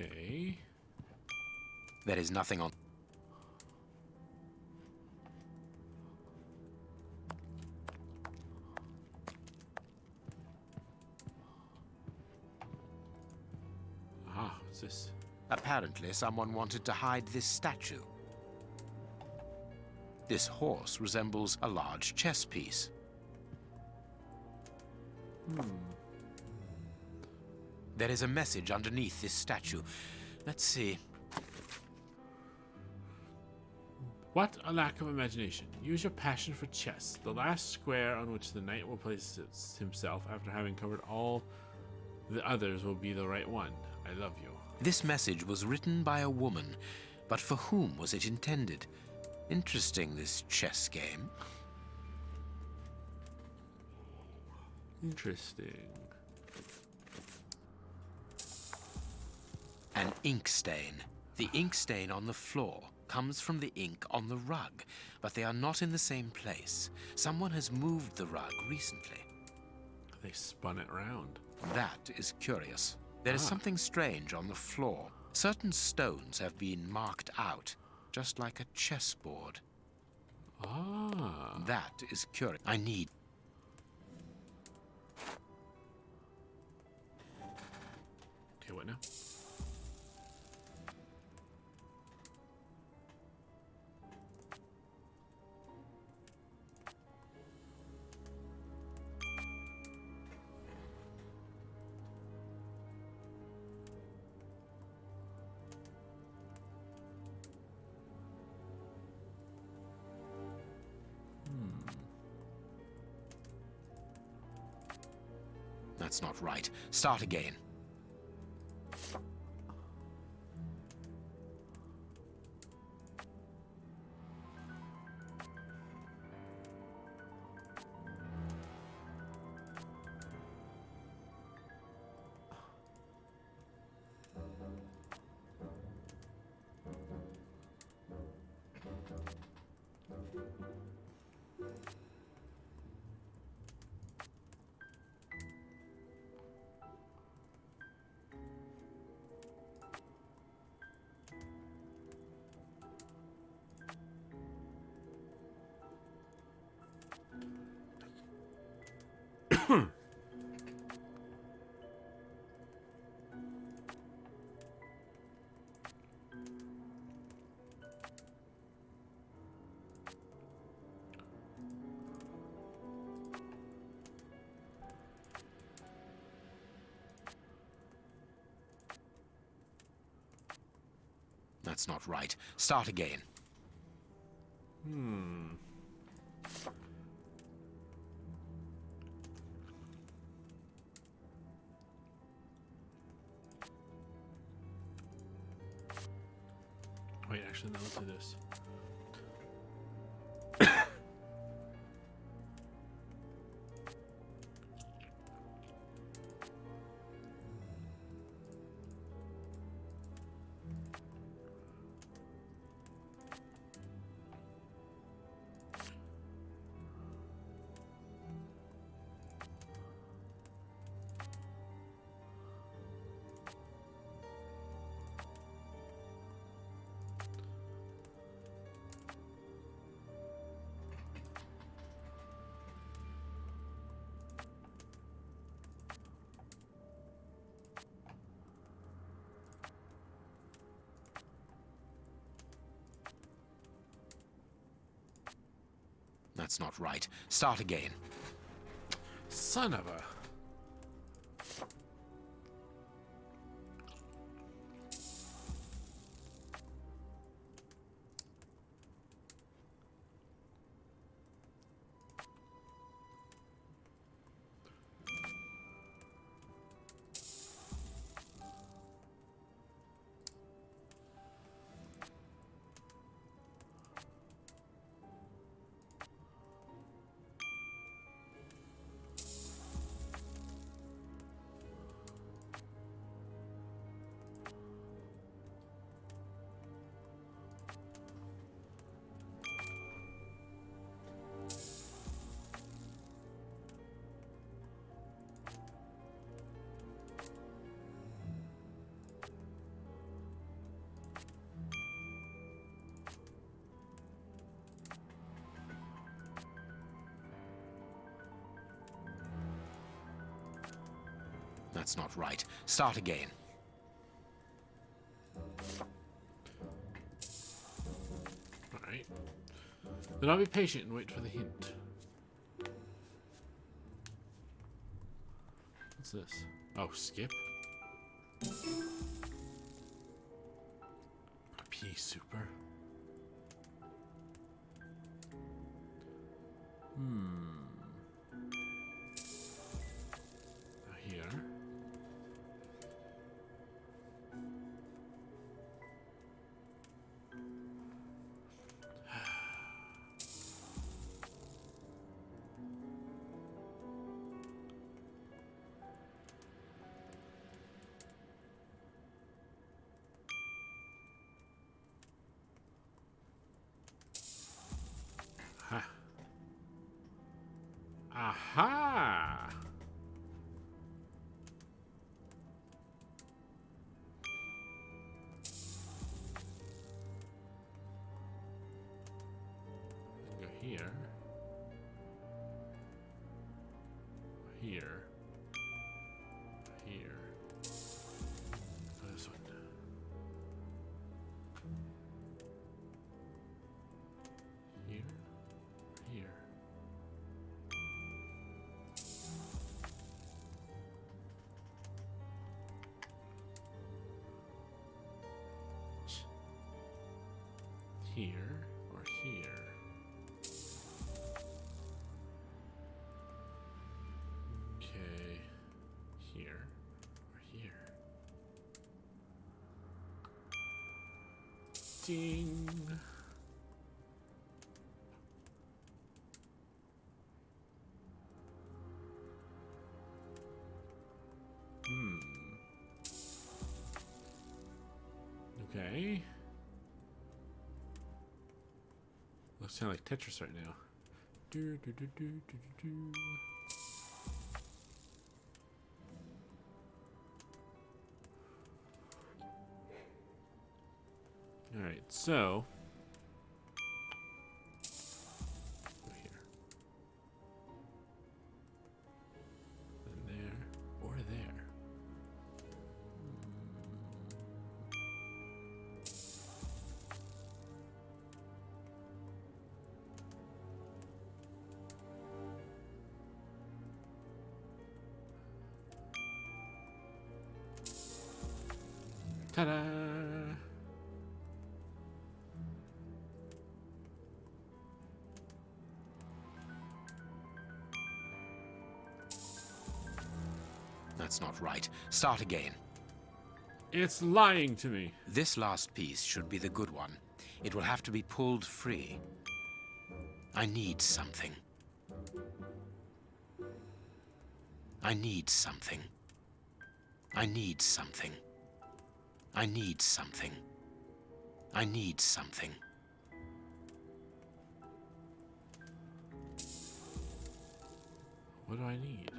Okay. There is nothing on... Ah, what's this? Apparently, someone wanted to hide this statue. This horse resembles a large chess piece. There is a message underneath this statue. Let's see. What a lack of imagination. Use your passion for chess. The last square on which the knight will place himself after having covered all the others will be the right one. I love you. This message was written by a woman, but for whom was it intended? Interesting, this chess game. Interesting. An ink stain. The ink stain on the floor comes from the ink on the rug, but they are not in the same place. Someone has moved the rug recently. They spun it round. That is curious. There is something strange on the floor. Certain stones have been marked out, just like a chessboard. Ah. That is curious. I need... Okay, what now? That's not right. Start again. That's not right. Start again. Wait, actually, no, let's do this. That's not right. Start again. Son of a... That's not right. Start again. Alright. Then I'll be patient and wait for the hint. What's this? Oh, skip? Pea super. Here. Ha. Aha! Go here. Here. Here. This one. Here. Here. Here or here. Okay. Here or here. Ding. Okay. Looks kind of like Tetris right now. Do, do, do, do, do, do, do. All right, so go here, then there, or there. Ta-da! That's not right. Start again. It's lying to me. This last piece should be the good one. It will have to be pulled free. I need something. I need something. I need something. I need something. I need something. What do I need?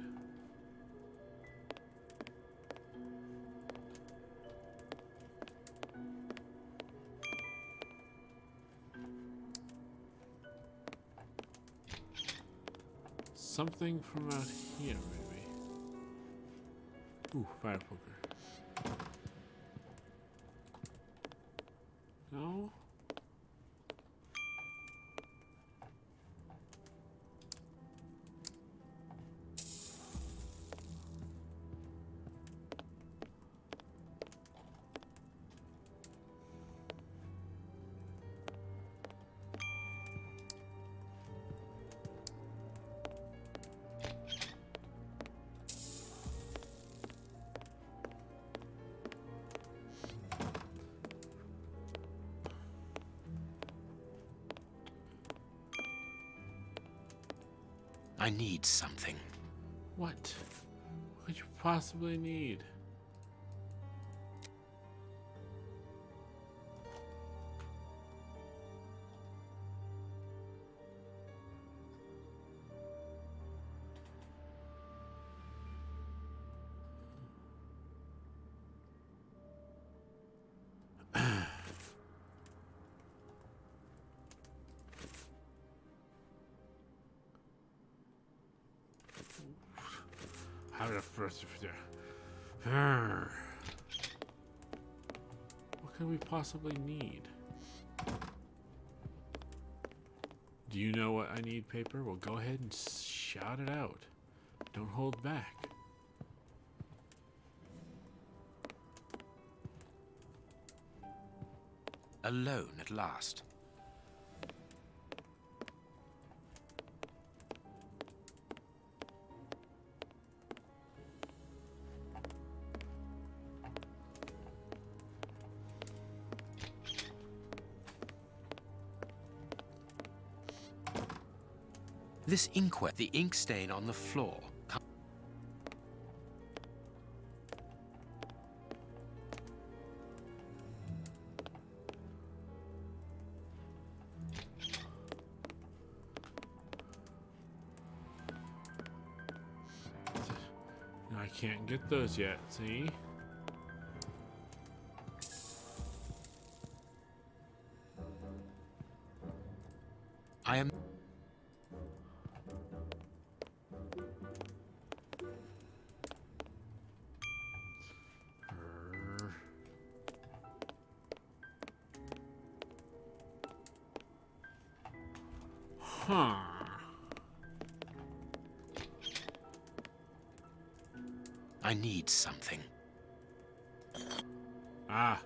Something from out here, maybe. Ooh, fire poker. No? I need something. What? What could you possibly need? What can we possibly need? Do you know what I need, Paper? Well, go ahead and shout it out. Don't hold back. Alone at last. This inkwell, the ink stain on the floor. I can't get those yet, see? I am... Huh. I need something. Ah,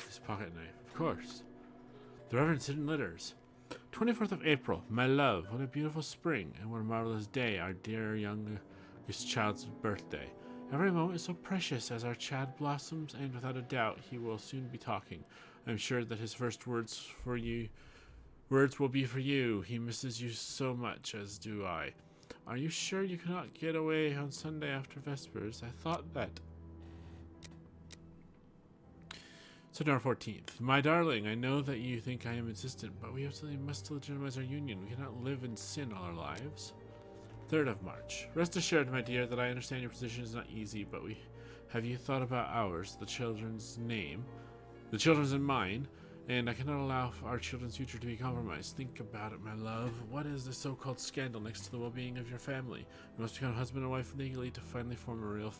his pocket knife, of course. The Reverend's hidden letters. 24th of April, my love, what a beautiful spring, and what a marvelous day, our dear youngest child's birthday. Every moment is so precious as our child blossoms, and without a doubt he will soon be talking. I am sure that his first words will be for you. He misses you so much, as do I. Are you sure you cannot get away on Sunday after Vespers? I thought that... September 14th. My darling, I know that you think I am insistent, but we absolutely must legitimize our union. We cannot live in sin all our lives. 3rd of March. Rest assured, my dear, that I understand your position is not easy, but have you thought about ours, the children's and mine, and I cannot allow our children's future to be compromised. Think about it, my love. What is this so-called scandal next to the well-being of your family? You must become husband and wife legally to finally form a real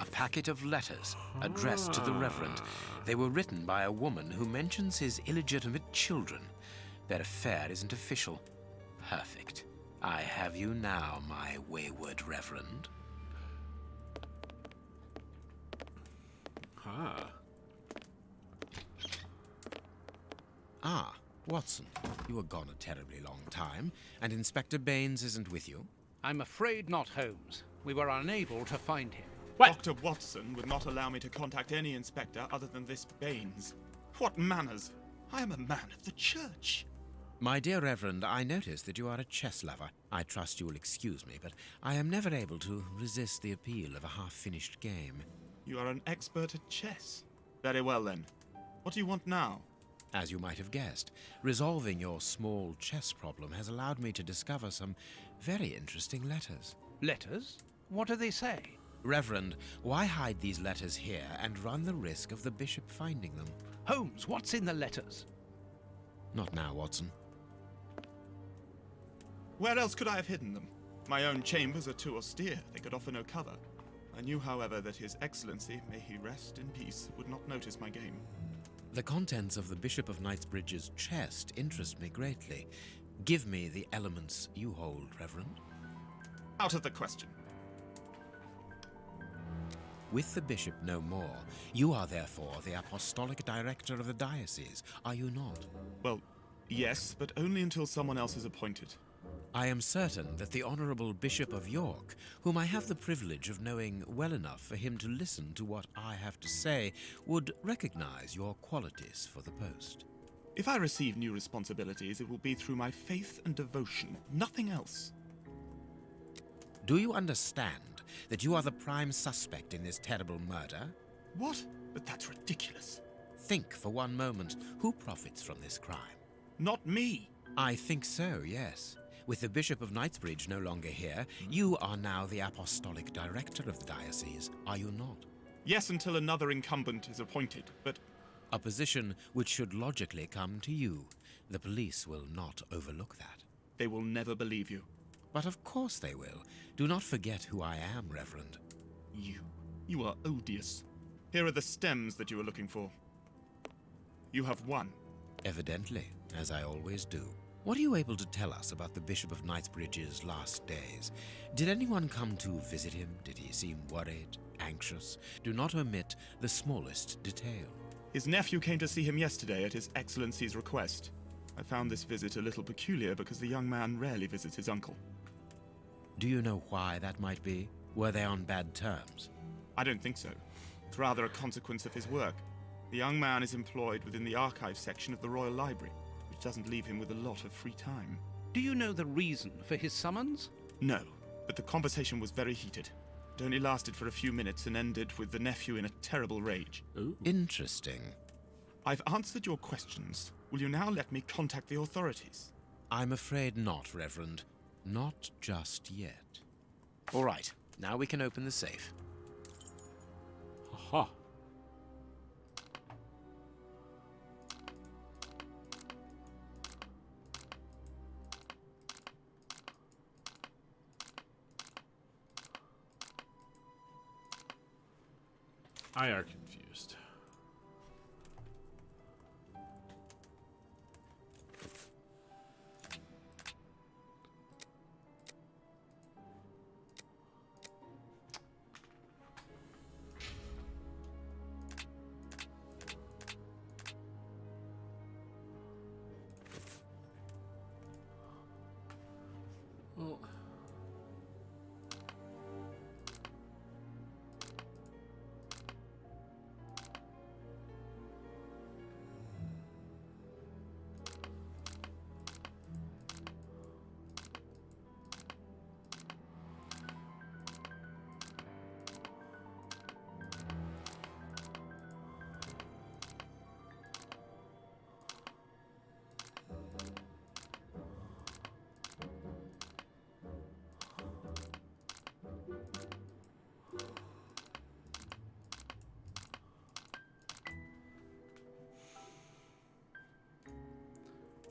A packet of letters addressed to the Reverend. They were written by a woman who mentions his illegitimate children. Their affair isn't official. Perfect. I have you now, my wayward Reverend. Ah, Watson, you were gone a terribly long time, and Inspector Baines isn't with you? I'm afraid not, Holmes. We were unable to find him. What? Dr. Watson would not allow me to contact any inspector other than this Baines. What manners? I am a man of the church. My dear Reverend, I notice that you are a chess lover. I trust you will excuse me, but I am never able to resist the appeal of a half-finished game. You are an expert at chess. Very well, then. What do you want now? As you might have guessed, resolving your small chess problem has allowed me to discover some very interesting letters. Letters? What do they say? Reverend, why hide these letters here and run the risk of the bishop finding them? Holmes, what's in the letters? Not now, Watson. Where else could I have hidden them? My own chambers are too austere. They could offer no cover. I knew, however, that His Excellency, may he rest in peace, would not notice my game. The contents of the Bishop of Knightsbridge's chest interest me greatly. Give me the elements you hold, Reverend. Out of the question. With the bishop no more, you are therefore the apostolic director of the diocese, are you not? Well, yes, but only until someone else is appointed. I am certain that the Honourable Bishop of York, whom I have the privilege of knowing well enough for him to listen to what I have to say, would recognize your qualities for the post. If I receive new responsibilities, it will be through my faith and devotion, nothing else. Do you understand that you are the prime suspect in this terrible murder? What? But that's ridiculous. Think for one moment, who profits from this crime? Not me. I think so, yes. With the Bishop of Knightsbridge no longer here, you are now the apostolic director of the diocese, are you not? Yes, until another incumbent is appointed, but... A position which should logically come to you. The police will not overlook that. They will never believe you. But of course they will. Do not forget who I am, Reverend. You are odious. Here are the stems that you were looking for. You have one. Evidently, as I always do. What are you able to tell us about the Bishop of Knightsbridge's last days? Did anyone come to visit him? Did he seem worried, anxious? Do not omit the smallest detail. His nephew came to see him yesterday at His Excellency's request. I found this visit a little peculiar because the young man rarely visits his uncle. Do you know why that might be? Were they on bad terms? I don't think so. It's rather a consequence of his work. The young man is employed within the archive section of the Royal Library, which doesn't leave him with a lot of free time. Do you know the reason for his summons? No, but the conversation was very heated. It only lasted for a few minutes and ended with the nephew in a terrible rage. Ooh. Interesting. I've answered your questions. Will you now let me contact the authorities? I'm afraid not, Reverend. Not just yet. All right, now we can open the safe. Aha. I are confused. Well,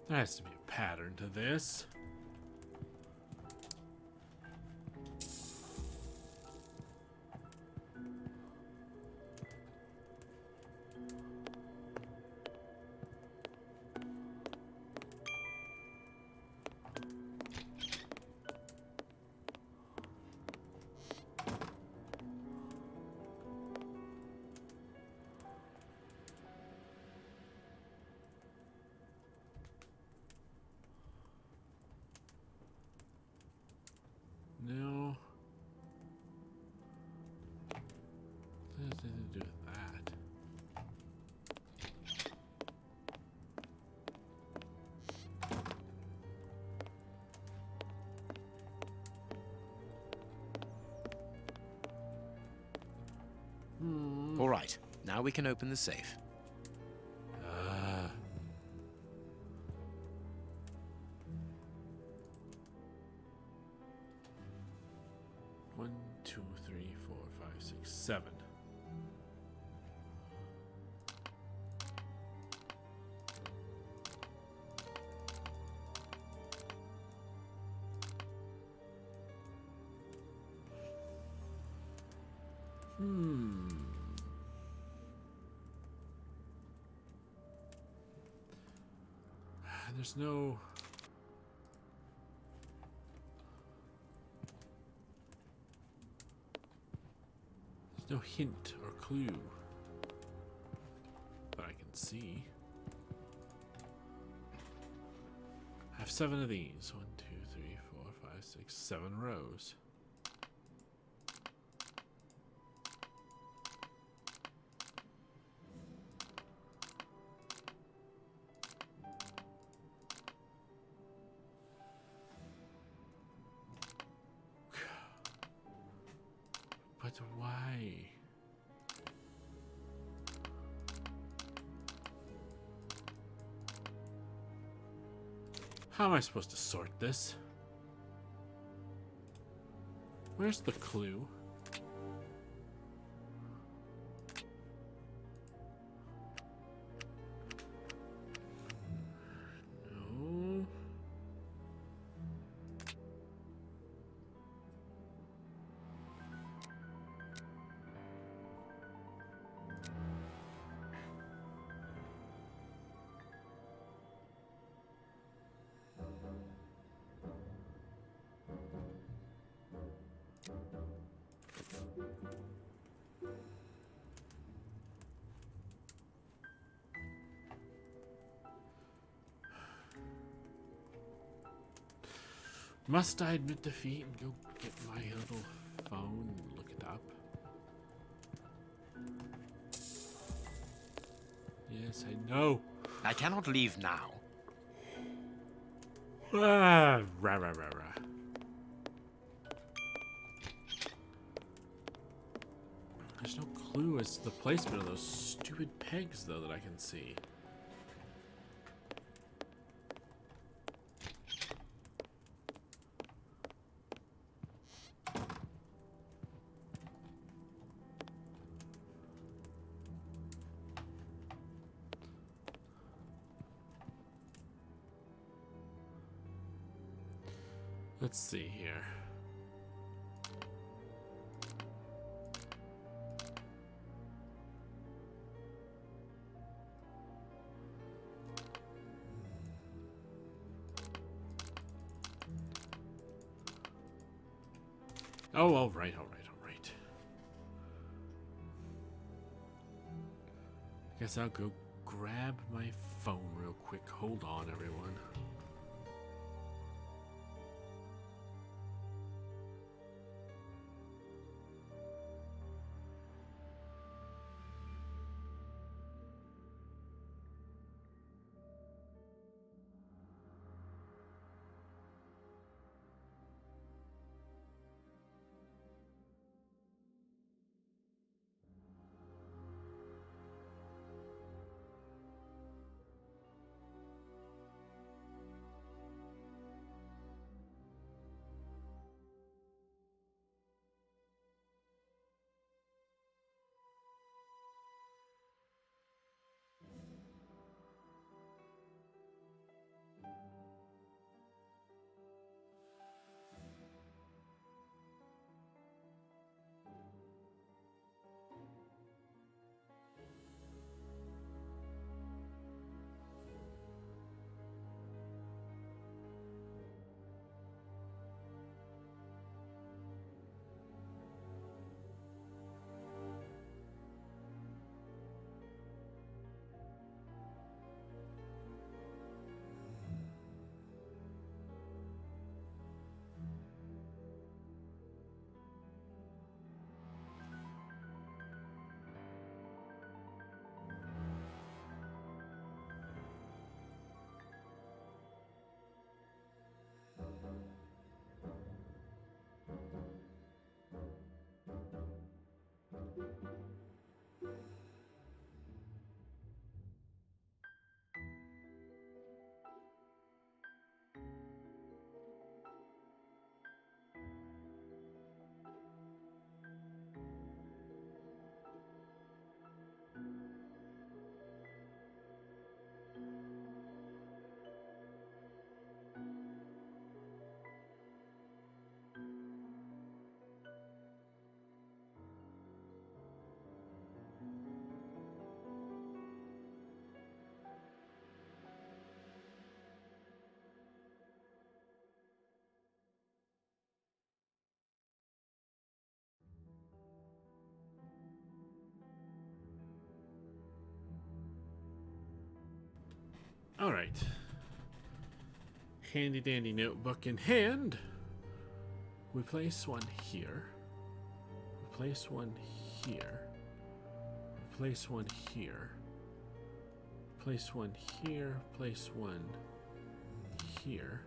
there has to be a pattern to this. No. What does it do with that? All right, now we can open the safe. One, two, three, four, five, six, seven. There's no... There's no hint or clue that I can see. I have 7 of these. 1, 2, 3, 4, 5, 6, 7 rows. How am I supposed to sort this? Where's the clue? No. Must I admit defeat and go get my little phone and look it up? Yes, I know. I cannot leave now. Ah, rah, rah, rah, rah. There's no clue as to the placement of those stupid pegs, though, that I can see. Let's see here. Oh, all right, all right, all right. I guess I'll go grab my phone real quick. Hold on, everyone. All right. Handy dandy notebook in hand. We place one here. We place one here. We place one here. Place one here. Place one here.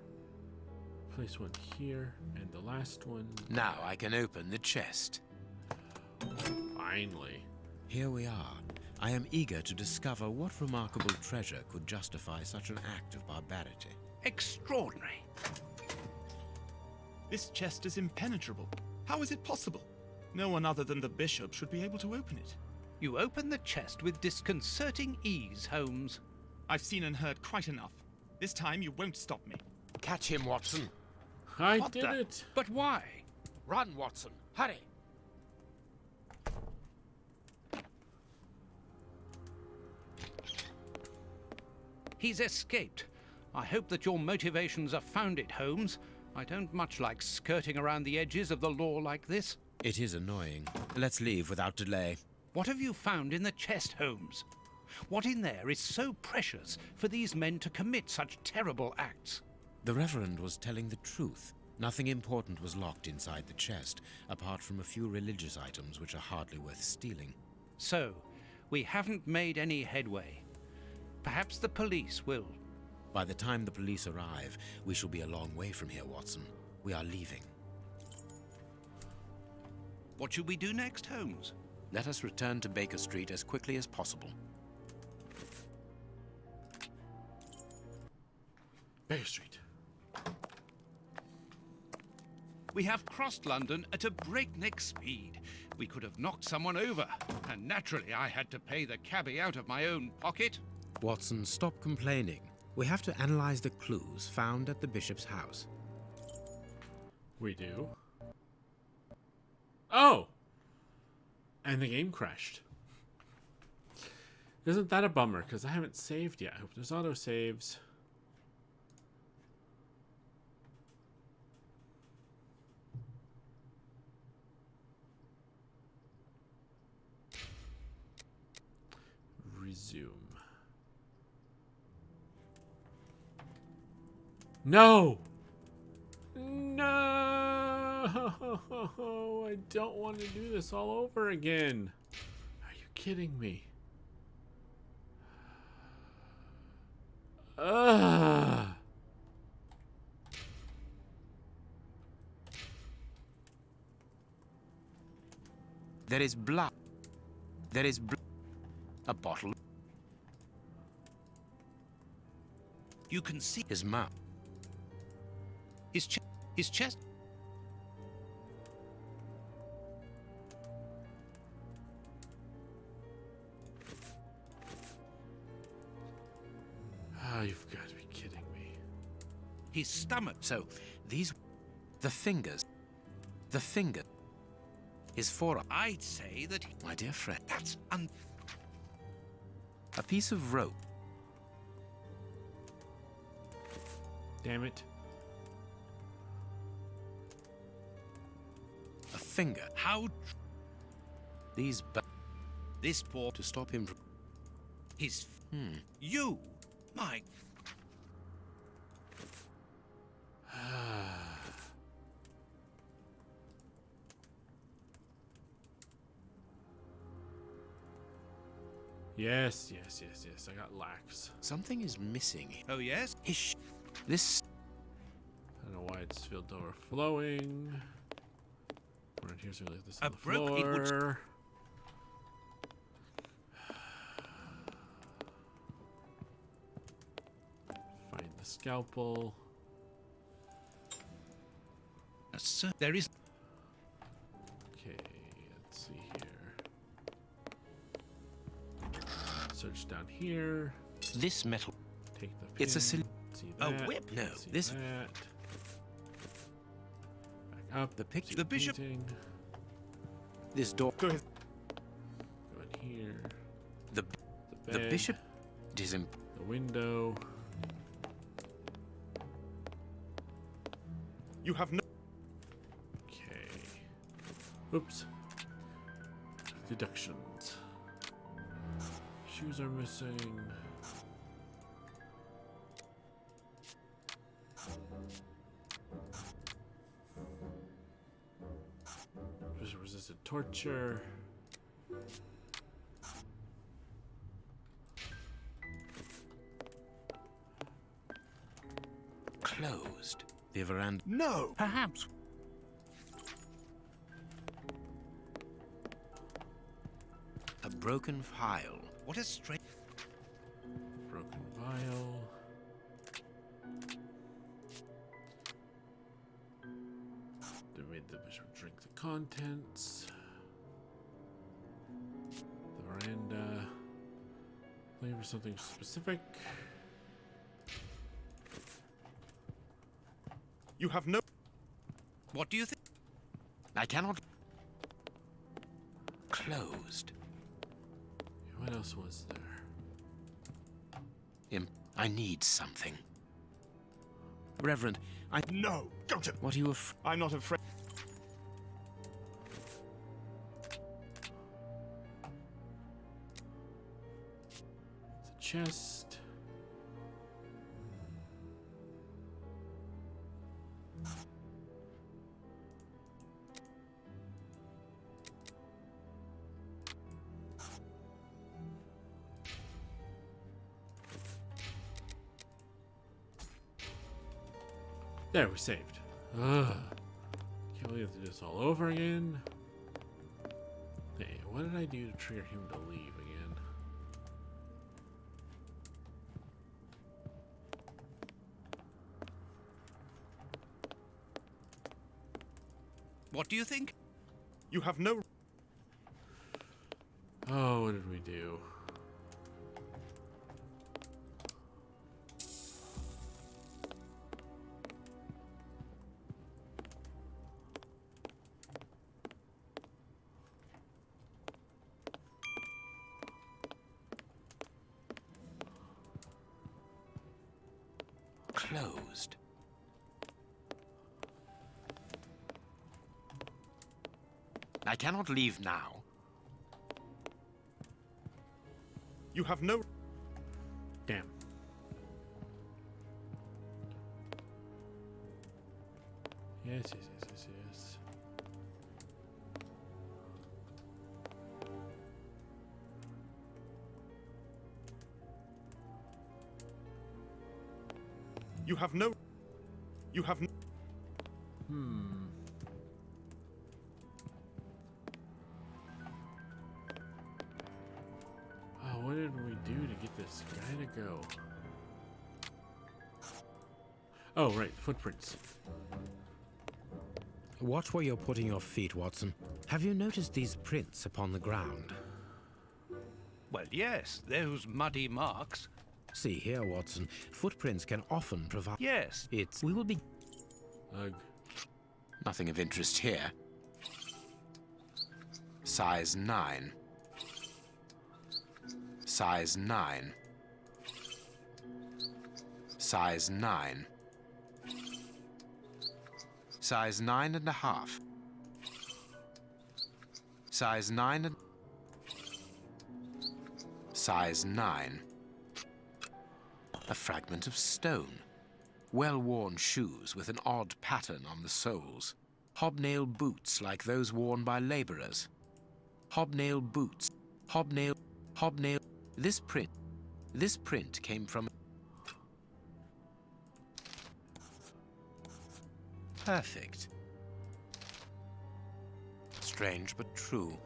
Place one here. And the last one. Now I can open the chest. Finally. Here we are. I am eager to discover what remarkable treasure could justify such an act of barbarity. Extraordinary. This chest is impenetrable. How is it possible? No one other than the bishop should be able to open it. You open the chest with disconcerting ease, Holmes. I've seen and heard quite enough. This time you won't stop me. Catch him, Watson. I What did the- it. But why? Run, Watson. Hurry. He's escaped. I hope that your motivations are founded, Holmes. I don't much like skirting around the edges of the law like this. It is annoying. Let's leave without delay. What have you found in the chest, Holmes? What in there is so precious for these men to commit such terrible acts? The Reverend was telling the truth. Nothing important was locked inside the chest, apart from a few religious items which are hardly worth stealing. So, we haven't made any headway. Perhaps the police will. By the time the police arrive, we shall be a long way from here, Watson. We are leaving. What should we do next, Holmes? Let us return to Baker Street as quickly as possible. Baker Street. We have crossed London at a breakneck speed. We could have knocked someone over, and naturally I had to pay the cabbie out of my own pocket. Watson, stop complaining. We have to analyze the clues found at the bishop's house. We do. Oh! And the game crashed. Isn't that a bummer? Because I haven't saved yet. I hope there's autosaves. Resume. No! No! I don't want to do this all over again. Are you kidding me? Ugh. There is blood. There is a bottle. You can see His mouth. his chest. Ah, you've got to be kidding me. His stomach. So, these... The fingers. The finger. His forearm. I'd say that My dear friend. that's A piece of rope. Damn it. A finger. how These this poor to stop him from... his you. My Yes, yes, yes, yes. I got lax. Something is missing. oh yes. This... I don't know why it's filled to overflowing. Right here's really this A on the broke- it would- floor. Find the scalpel. There is Okay, let's see here. Search down here. This metal... Take the pin. It's a sil- See a that, whip? No, see this- that. Back up. The picture- see The bishop- painting. This door... Go ahead. Go in here. The The bed. bishop... It is imp... The window. You have no... Okay. Oops. Deductions. Shoes are missing. Resisted torture. Closed. The veranda... No! perhaps A broken file. What a strange... Broken vial. They made the bishop drink the contents. The veranda. Looking for something specific. You have no... What do you think? I cannot... Closed. What else was there? I need something. Reverend, No! Gotcha! What are you I'm not afraid. The chest. There, we saved. Ugh. Can't believe I have to do this all over again. Hey, what did I do to trigger him to leave again? What do you think? You have no... Oh, what did we do? closed? I cannot leave now. You have no... Damn. Yes, yes, yes, yes, yes. You have no... You have no... Oh, what did we do to get this guy to go? Oh, right, footprints. Watch where you're putting your feet, Watson. Have you noticed these prints upon the ground? Well, yes, those muddy marks. See here, Watson. Footprints can often provide... Yes. We will be... Ugh. Nothing of interest here. Size 9. Size 9. Size 9. Size 9.5. Size 9 and... Size 9. A fragment of stone. Well-worn shoes with an odd pattern on the soles. Hobnail boots like those worn by laborers. Hobnail boots. Hobnail... This print came from... Perfect. Strange but true.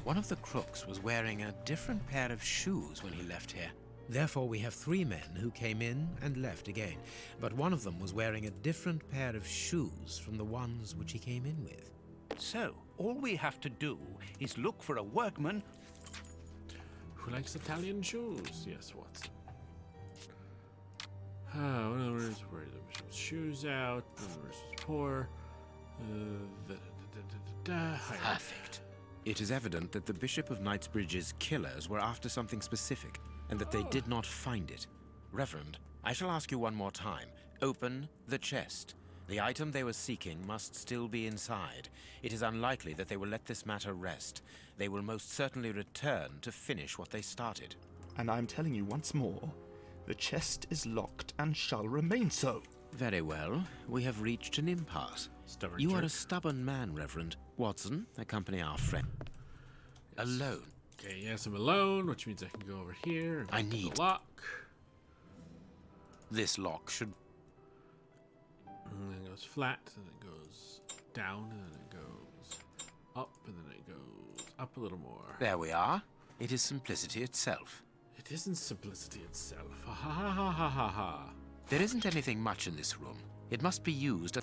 One of the crooks was wearing a different pair of shoes when he left here. Therefore, we have 3 men who came in and left again, but one of them was wearing a different pair of shoes from the ones which he came in with. So, all we have to do is look for a workman Who likes Italian shoes? Yes, Watson. In other words, where the bishop's shoes out, the verse was poor. Perfect. It is evident that the Bishop of Knightsbridge's killers were after something specific, and that they did not find it. Reverend, I shall ask you one more time. Open the chest. The item they were seeking must still be inside. It is unlikely that they will let this matter rest. They will most certainly return to finish what they started. And I'm telling you once more, the chest is locked and shall remain so. Very well. We have reached an impasse. Stubborn You are a jerk. stubborn man, Reverend. Watson, accompany our friend. Alone. Okay, yes, I'm alone, which means I can go over here. And I pick need- the lock. This lock should... And then it goes flat, and it goes down, and then it goes up, and then it goes up a little more. There we are. It is simplicity itself. It isn't simplicity itself. Ha ha ha ha ha ha ha. There isn't anything much in this room. It must be used.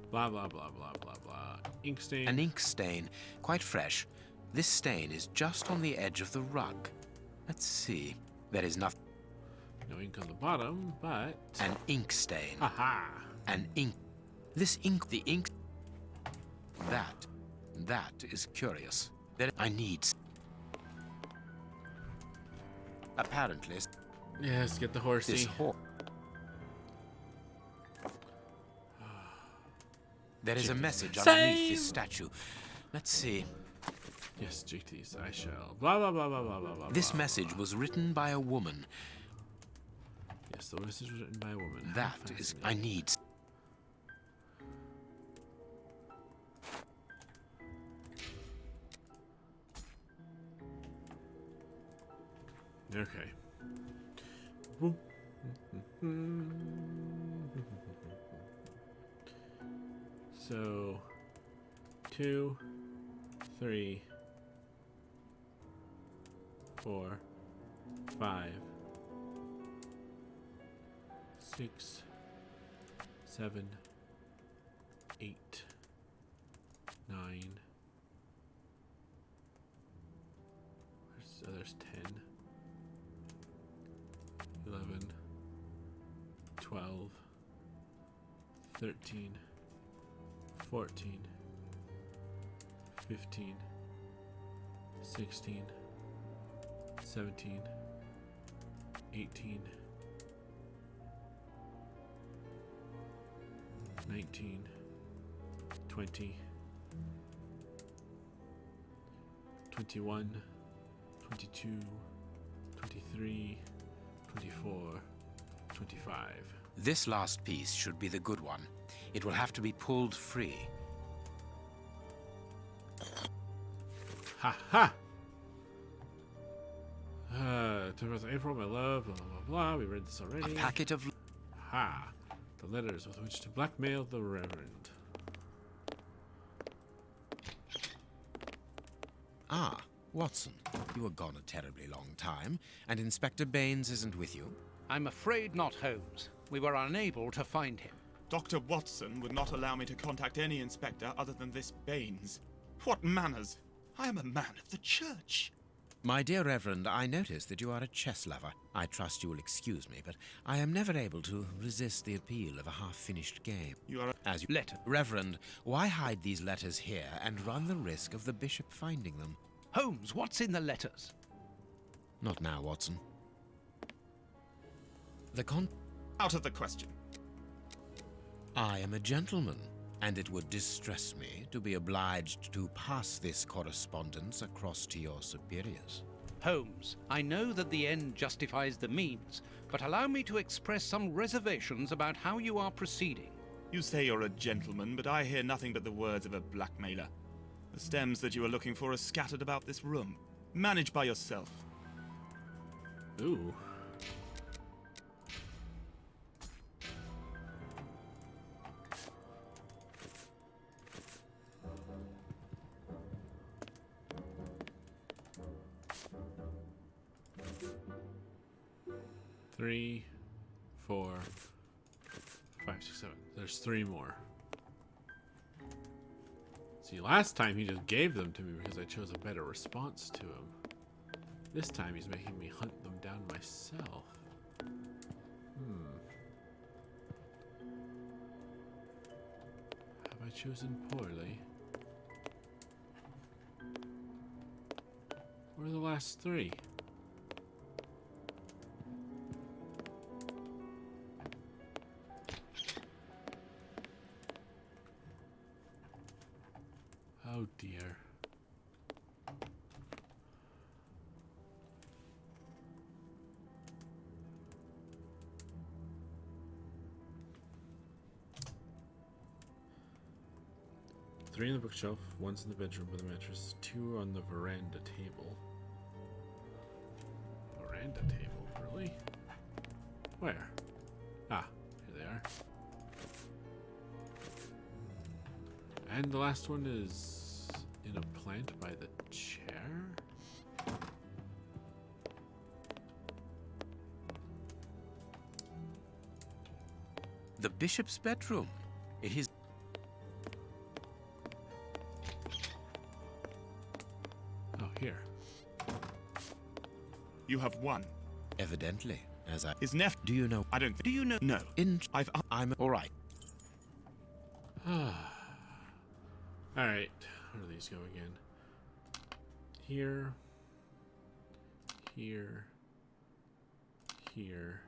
Blah blah blah blah blah blah. Ink stain. An ink stain, quite fresh. This stain is just on the edge of the rug. Let's see. There is nothing. No ink on the bottom, but An ink stain. aha. An ink. This ink. The ink. That is curious. I need. Apparently, Yes, get the this horsey. There is a Chickens. message Save! underneath this statue. Let's see. Yes, GTs, I shall. Blah blah blah blah blah blah blah. This blah, message blah. was written by a woman. Yes, the message was written by a woman. How That is. I fascinating. need. Okay. Boop. So, 2, 3, 4, 5, 6, 7, 8, 9. There's 10. 11, 12, 13, 14, 15, 16, 17, 18, 19, 20, 21, 22, 23, 24, 25. This last piece should be the good one. It will have to be pulled free. Ha ha! 21st April, my love, blah, blah, blah, blah. We read this A already. packet of. Ha! The letters with which to blackmail the Reverend. Ah, Watson. You were gone a terribly long time, and Inspector Baines isn't with you. I'm afraid not, Holmes. We were unable to find him. Dr. Watson would not allow me to contact any inspector other than this Baines. What manners! I am a man of the church. My dear Reverend, I notice that you are a chess lover. I trust you will excuse me, but I am never able to resist the appeal of a half-finished game. You are As you Letter. Reverend, why hide these letters here and run the risk of the bishop finding them? Holmes, what's in the letters? Not now, Watson. out of the question. I am a gentleman, and it would distress me to be obliged to pass this correspondence across to your superiors. Holmes, I know that the end justifies the means, but allow me to express some reservations about how you are proceeding. You say you're a gentleman, but I hear nothing but the words of a blackmailer. The stems that you are looking for are scattered about this room. Manage by yourself. Ooh. Three, 4, 5, 6, 7. There's 3 more. See, last time he just gave them to me because I chose a better response to him. This time he's making me hunt them down myself. Have I chosen poorly? Where are the last 3? Oh dear. Three in the bookshelf, 1's in the bedroom with a mattress, 2 on the veranda table. Veranda table, really? Where? Ah, here they are. And the last one is in a plant by the chair? The bishop's bedroom. It is... Oh, here. You have one. Evidently, as I... His nephew. Do you know... I don't. Do you know? No. I'm... All right. Alright. Where do these go again? Here. Here. Here.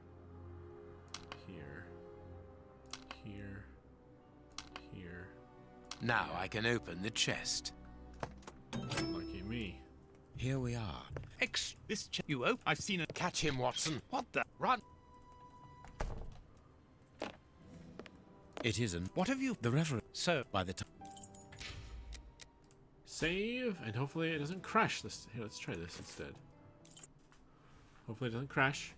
Here. Here. Here. Now I can open the chest. Lucky me. Here we are. This you open. I've seen it. Catch him, Watson. What the? Run! It isn't. What have you... The Reverend... So, by the time... Save, and hopefully it doesn't crash this. Here, let's try this instead. Hopefully it doesn't crash.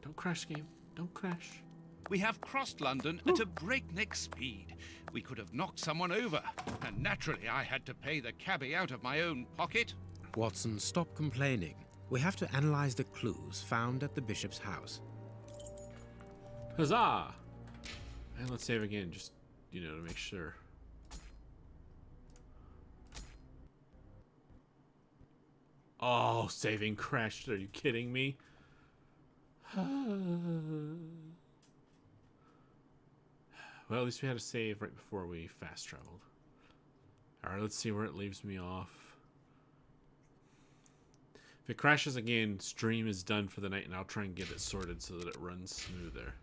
Don't crash, game. Don't crash. We have crossed London at a breakneck speed. We could have knocked someone over, and naturally I had to pay the cabbie out of my own pocket. Watson, stop complaining. We have to analyze the clues found at the bishop's house. Huzzah! And let's save again, just, to make sure. Oh, saving crashed. Are you kidding me? Well, at least we had a save right before we fast traveled. Alright, let's see where it leaves me off. If it crashes again, stream is done for the night, and I'll try and get it sorted so that it runs smoother.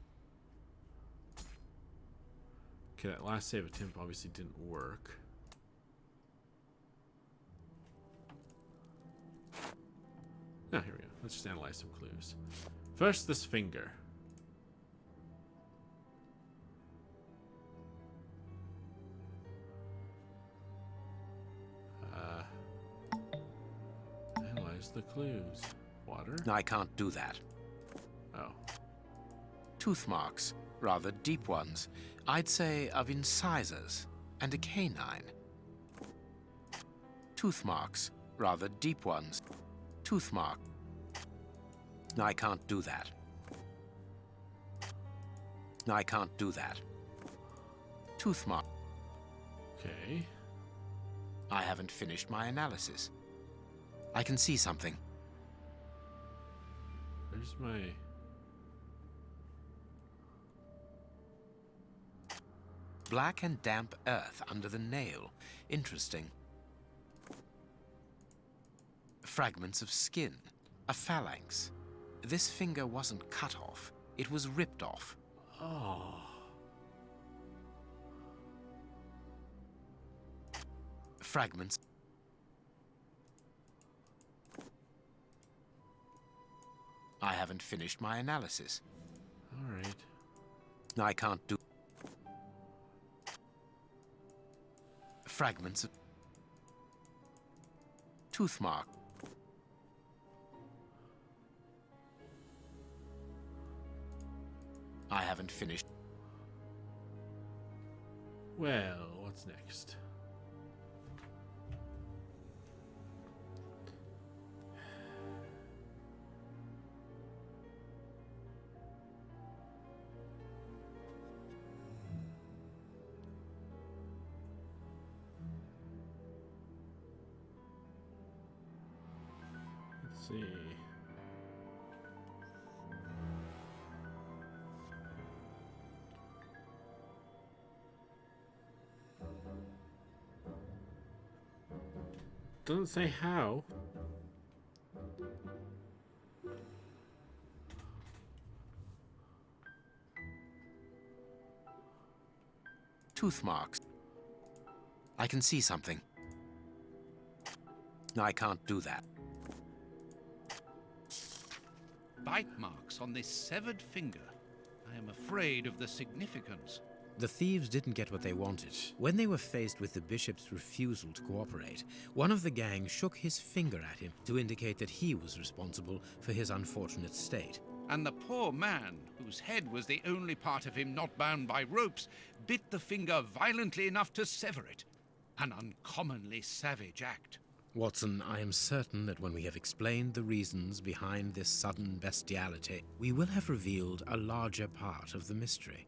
Okay, that last save attempt obviously didn't work. Oh, here we go. Let's just analyze some clues. First, this finger. Analyze the clues. Water? I can't do that. Oh. Tooth marks, rather deep ones. I'd say of incisors and a canine. Tooth marks, rather deep ones. Tooth mark. I can't do that. I can't do that. Tooth mark. Okay. I haven't finished my analysis. I can see something. Where's my... Black and damp earth under the nail. Interesting. Fragments of skin. A phalanx. This finger wasn't cut off. It was ripped off. Oh. Fragments. I haven't finished my analysis. All right. I can't do... Fragments of... Tooth mark. I haven't finished. Well, what's next? Let's see. Doesn't say how. Tooth marks. I can see something. I can't do that. Bite marks on this severed finger. I am afraid of the significance. The thieves didn't get what they wanted. When they were faced with the bishop's refusal to cooperate, one of the gang shook his finger at him to indicate that he was responsible for his unfortunate state. And the poor man, whose head was the only part of him not bound by ropes, bit the finger violently enough to sever it. An uncommonly savage act. Watson, I am certain that when we have explained the reasons behind this sudden bestiality, we will have revealed a larger part of the mystery.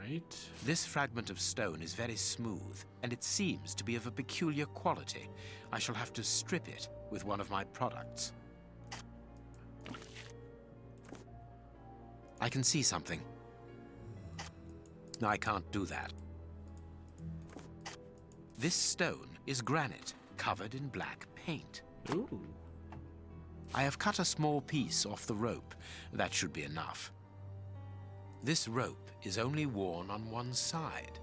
Right. This fragment of stone is very smooth, and it seems to be of a peculiar quality. I shall have to strip it with one of my products. I can see something. I can't do that. This stone is granite, covered in black paint. Ooh. I have cut a small piece off the rope. That should be enough. This rope is only worn on one side.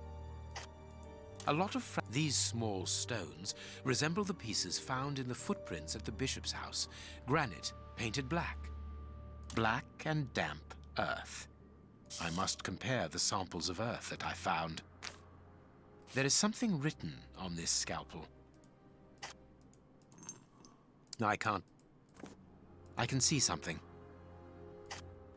A lot of these small stones resemble the pieces found in the footprints at the bishop's house. Granite painted black. Black and damp earth. I must compare the samples of earth that I found. There is something written on this scalpel. I can't. I can see something.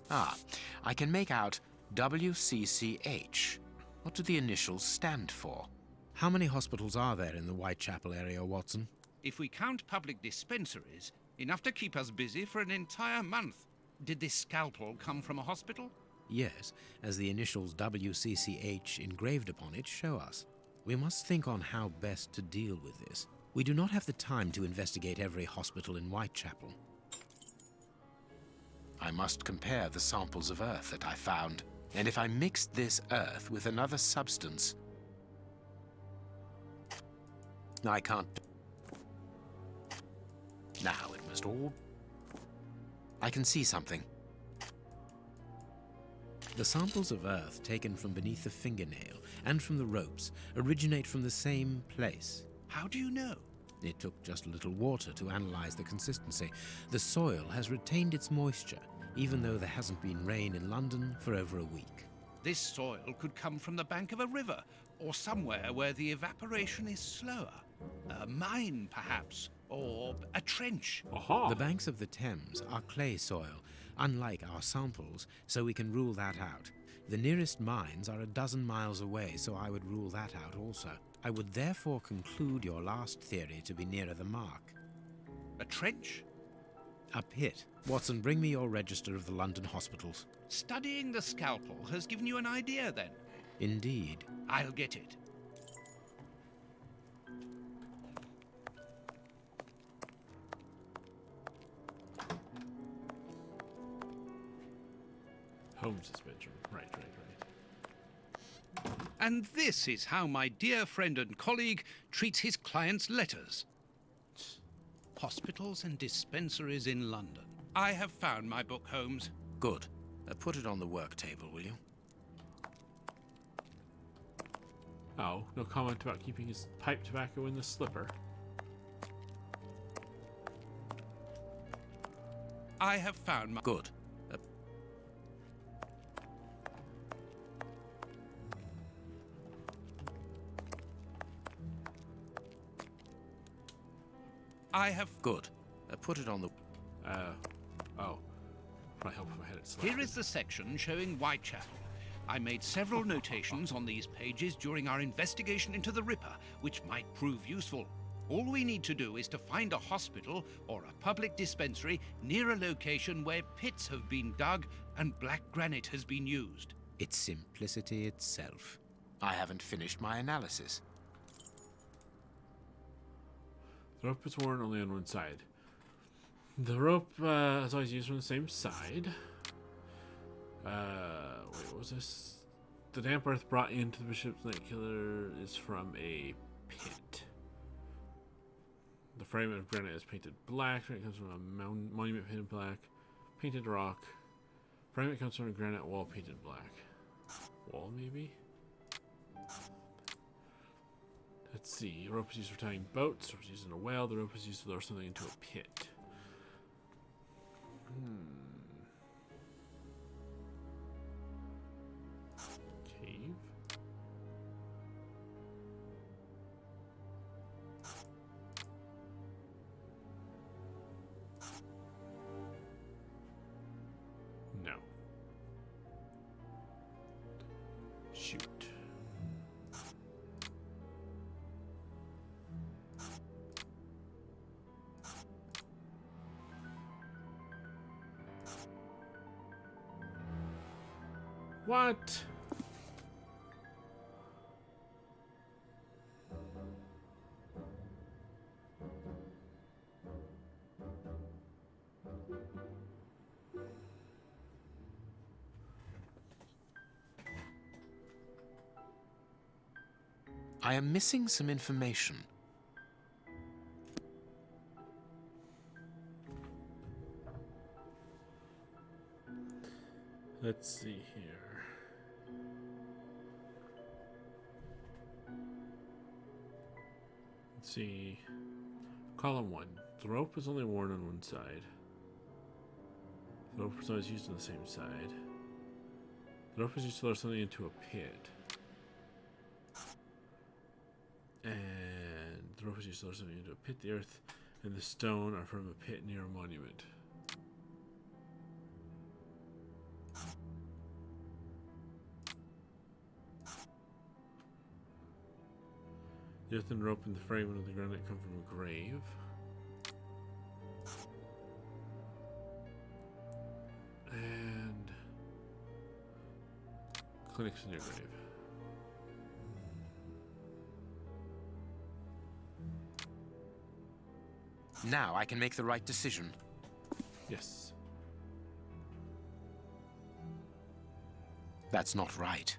Ah, I can make out WCCH. What do the initials stand for? How many hospitals are there in the Whitechapel area, Watson? If we count public dispensaries, enough to keep us busy for an entire month. Did this scalpel come from a hospital? Yes, as the initials WCCH engraved upon it show us. We must think on how best to deal with this. We do not have the time to investigate every hospital in Whitechapel. I must compare the samples of earth that I found. And if I mixed this earth with another substance... I can't... Now it must all... I can see something. The samples of earth taken from beneath the fingernail and from the ropes originate from the same place. How do you know? It took just a little water to analyze the consistency. The soil has retained its moisture, even though there hasn't been rain in London for over a week. This soil could come from the bank of a river, or somewhere where the evaporation is slower. A mine, perhaps, or a trench. Aha! The banks of the Thames are clay soil, unlike our samples, so we can rule that out. The nearest mines are 12 miles away, so I would rule that out also. I would therefore conclude your last theory to be nearer the mark. A trench? A pit. Watson, bring me your register of the London hospitals. Studying the scalpel has given you an idea, then? Indeed. I'll get it. Holmes' bedroom. Right. And this is how my dear friend and colleague treats his clients' letters. Hospitals and dispensaries in London. I have found my book, Holmes. Good. Put it on the work table, will you? Oh, no comment about keeping his pipe tobacco in the slipper. I have found my... Good. I have... Good. Put it on the... Oh. Probably help if I had it selected. Here is the section showing Whitechapel. I made several notations on these pages during our investigation into the Ripper, which might prove useful. All we need to do is to find a hospital or a public dispensary near a location where pits have been dug and black granite has been used. It's simplicity itself. I haven't finished my analysis. The rope is worn only on one side. The rope is always used from the same side. Wait, what was this? The damp earth brought into the bishop's night killer is from a pit. The fragment of granite is painted black. It comes from a monument painted black. Painted rock. Fragment comes from a granite wall painted black. Wall, maybe? Let's see. The rope is used for tying boats. The rope is used in a whale. The rope is used to lower something into a pit. Cave. No. Shoot. What? I am missing some information. Let's see here. Let's see. Column 1. The rope is only worn on one side. The rope is always used on the same side. The rope is used to lower something into a pit. And the rope is used to lower something into a pit. The earth and the stone are from a pit near a monument. The earthen rope and the fragment of the granite come from a grave. And clinics near grave. Now I can make the right decision. Yes. That's not right.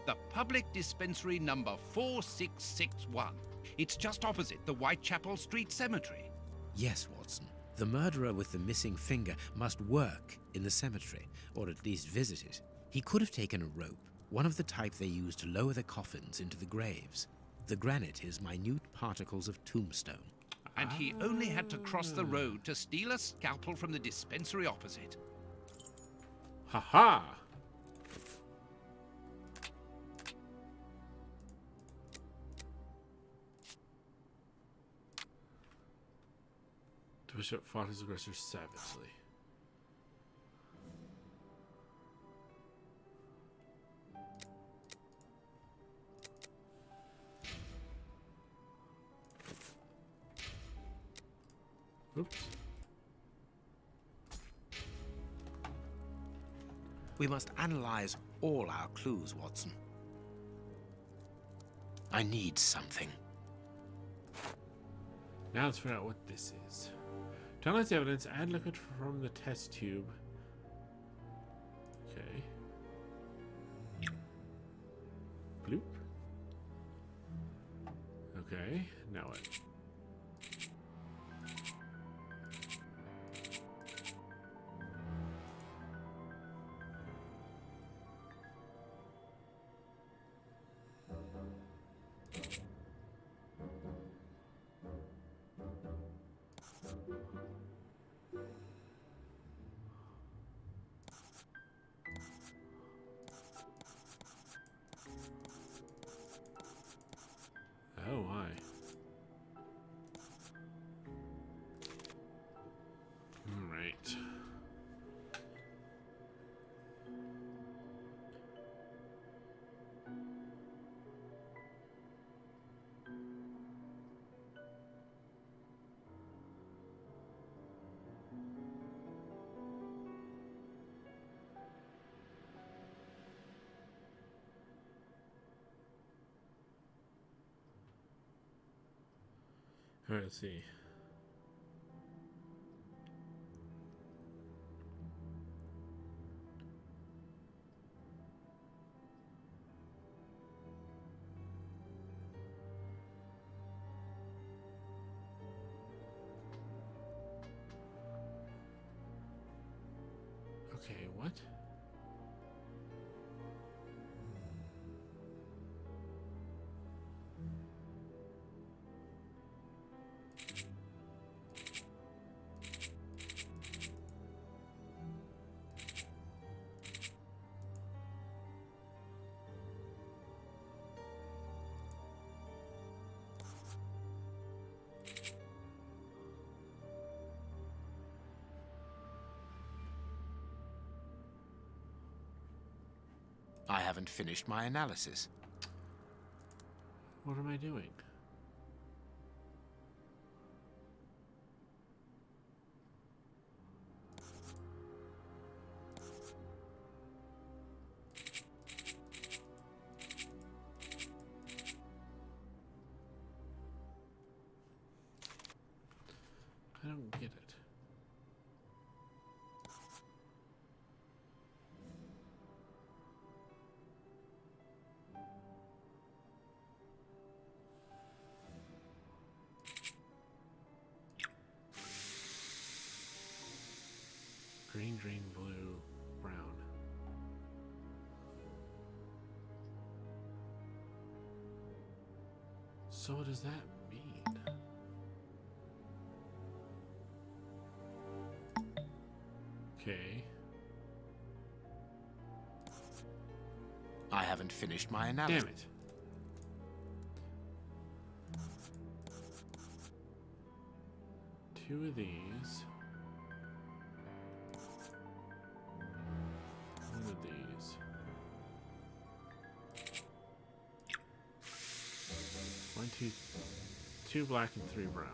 The public dispensary number 4661. It's just opposite the Whitechapel Street Cemetery. Yes, Watson. The murderer with the missing finger must work in the cemetery, or at least visit it. He could have taken a rope, one of the type they use to lower the coffins into the graves. The granite is minute particles of tombstone. And he only had to cross the road to steal a scalpel from the dispensary opposite. Ha-ha! The bishop fought his aggressor savagely. Oops. We must analyze all our clues, Watson. I need something. Now let's figure out what this is. To analyze the evidence, add liquid from the test tube. Okay. Bloop. Okay, now what? Oh, why? All right. All right, let's see. Okay, what? I haven't finished my analysis. What am I doing? I don't get it. brown. So what does that mean? Okay. I haven't finished my analysis. Damn it. Two of these. One of these. One, two black and three brown.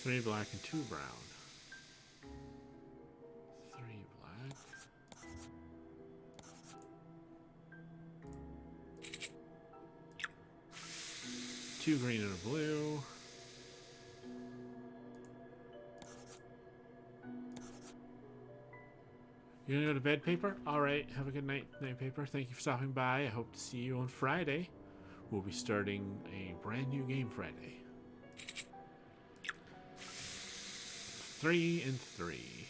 Three black and two brown. Three black. Two green and a blue. You gonna go to bed, Paper? Alright, have a good night, Paper. Thank you for stopping by. I hope to see you on Friday. We'll be starting a brand new game Friday. 3 and 3.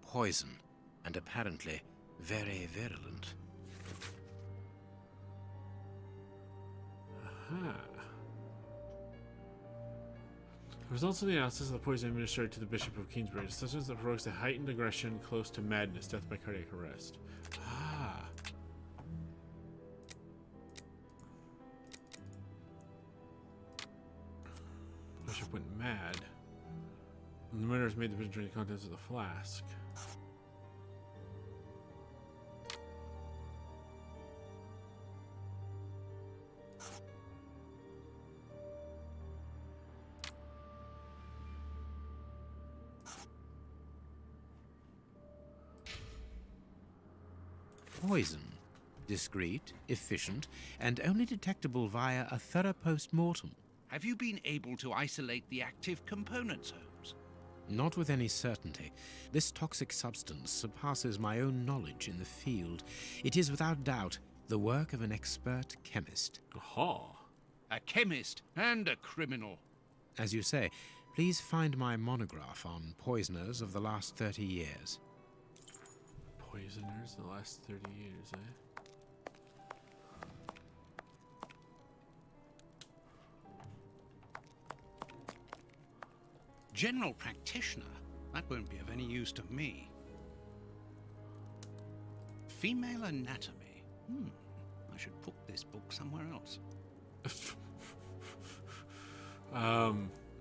Poison, and apparently very virulent. Aha. The results of the analysis of the poison administered to the Bishop of Kingsbury. A substance that provokes a heightened aggression close to madness, death by cardiac arrest. Ah. Bishop went mad. And the murderers made the bishop drink the contents of the flask. Poison. Discreet, efficient, and only detectable via a thorough post-mortem. Have you been able to isolate the active components, Holmes? Not with any certainty. This toxic substance surpasses my own knowledge in the field. It is without doubt the work of an expert chemist. Aha. A chemist and a criminal. As you say, please find my monograph on poisoners of the last 30 years. Poisoners the last 30 years, eh? General practitioner? That won't be of any use to me. Female anatomy? I should put this book somewhere else.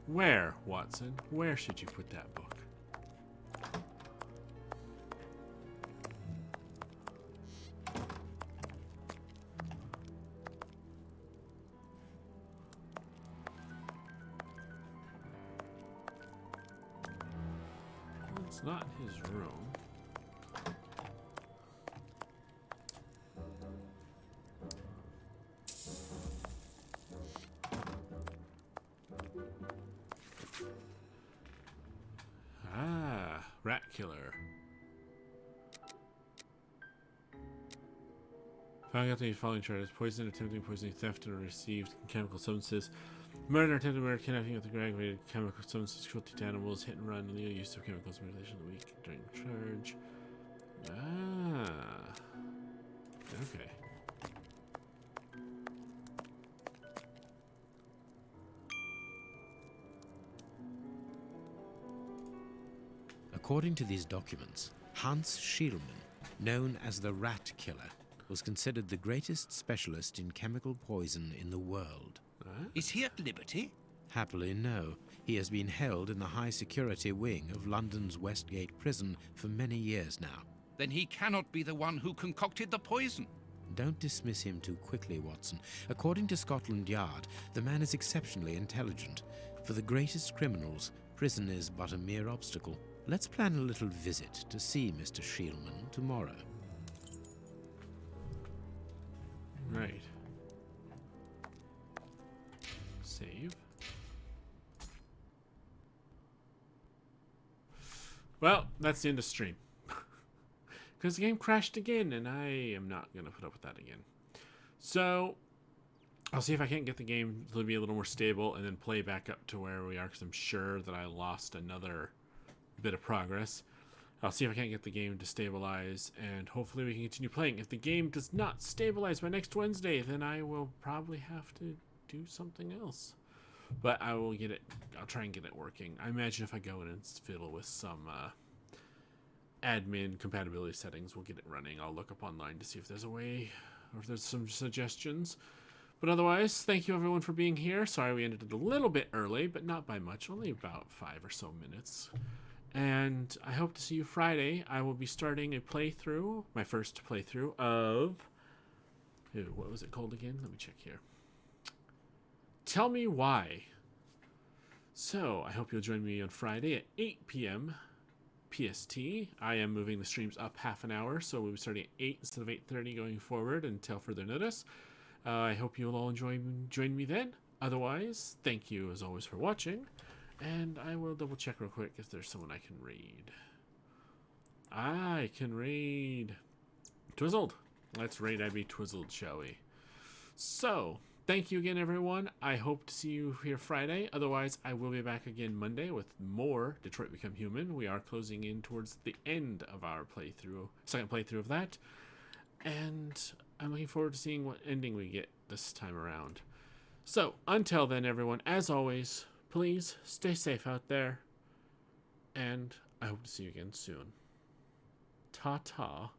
Where, Watson? Where should you put that book? It's not his room. Ah, rat killer. Found guilty of following charges: poison, attempting poisoning, theft, and received chemical substances, murder, attempted murder, kidnapping with aggravated chemical substances, cruelty to animals, hit and run, illegal use of chemicals, mutilation of the weak during charge. Ah. Okay. According to these documents, Hans Schielmann, known as the Rat Killer, was considered the greatest specialist in chemical poison in the world. Is he at liberty? Happily, no. He has been held in the high-security wing of London's Westgate prison for many years now. Then he cannot be the one who concocted the poison. Don't dismiss him too quickly, Watson. According to Scotland Yard, the man is exceptionally intelligent. For the greatest criminals, prison is but a mere obstacle. Let's plan a little visit to see Mr. Schielmann tomorrow. Right. Save. Well, that's the end of stream. Because the game crashed again, and I am not going to put up with that again. So, I'll see if I can't get the game to be a little more stable and then play back up to where we are, because I'm sure that I lost another bit of progress. I'll see if I can't get the game to stabilize, and hopefully we can continue playing. If the game does not stabilize by next Wednesday, then I will probably have to do something else. But I will get it. I'll try and get it working. I imagine if I go in and fiddle with some admin compatibility settings, we'll get it running. I'll look up online to see if there's a way, or if there's some suggestions. But otherwise, thank you everyone for being here. Sorry we ended it a little bit early, but not by much. Only about 5 or so minutes. And I hope to see you Friday. I will be starting a playthrough, my first playthrough of... Ew, what was it called again? Let me check here. Tell Me Why. So, I hope you'll join me on Friday at 8 p.m. PST. I am moving the streams up half an hour, so we'll be starting at 8 instead of 8:30 going forward until further notice. I hope you'll all join me then. Otherwise, thank you as always for watching. And I will double check real quick if there's someone I can read. I can read. Twizzled. Let's raid Abby Twizzled, shall we? So, thank you again, everyone. I hope to see you here Friday. Otherwise, I will be back again Monday with more Detroit Become Human. We are closing in towards the end of our playthrough, second playthrough of that. And I'm looking forward to seeing what ending we get this time around. So, until then, everyone, as always, please stay safe out there. And I hope to see you again soon. Ta-ta.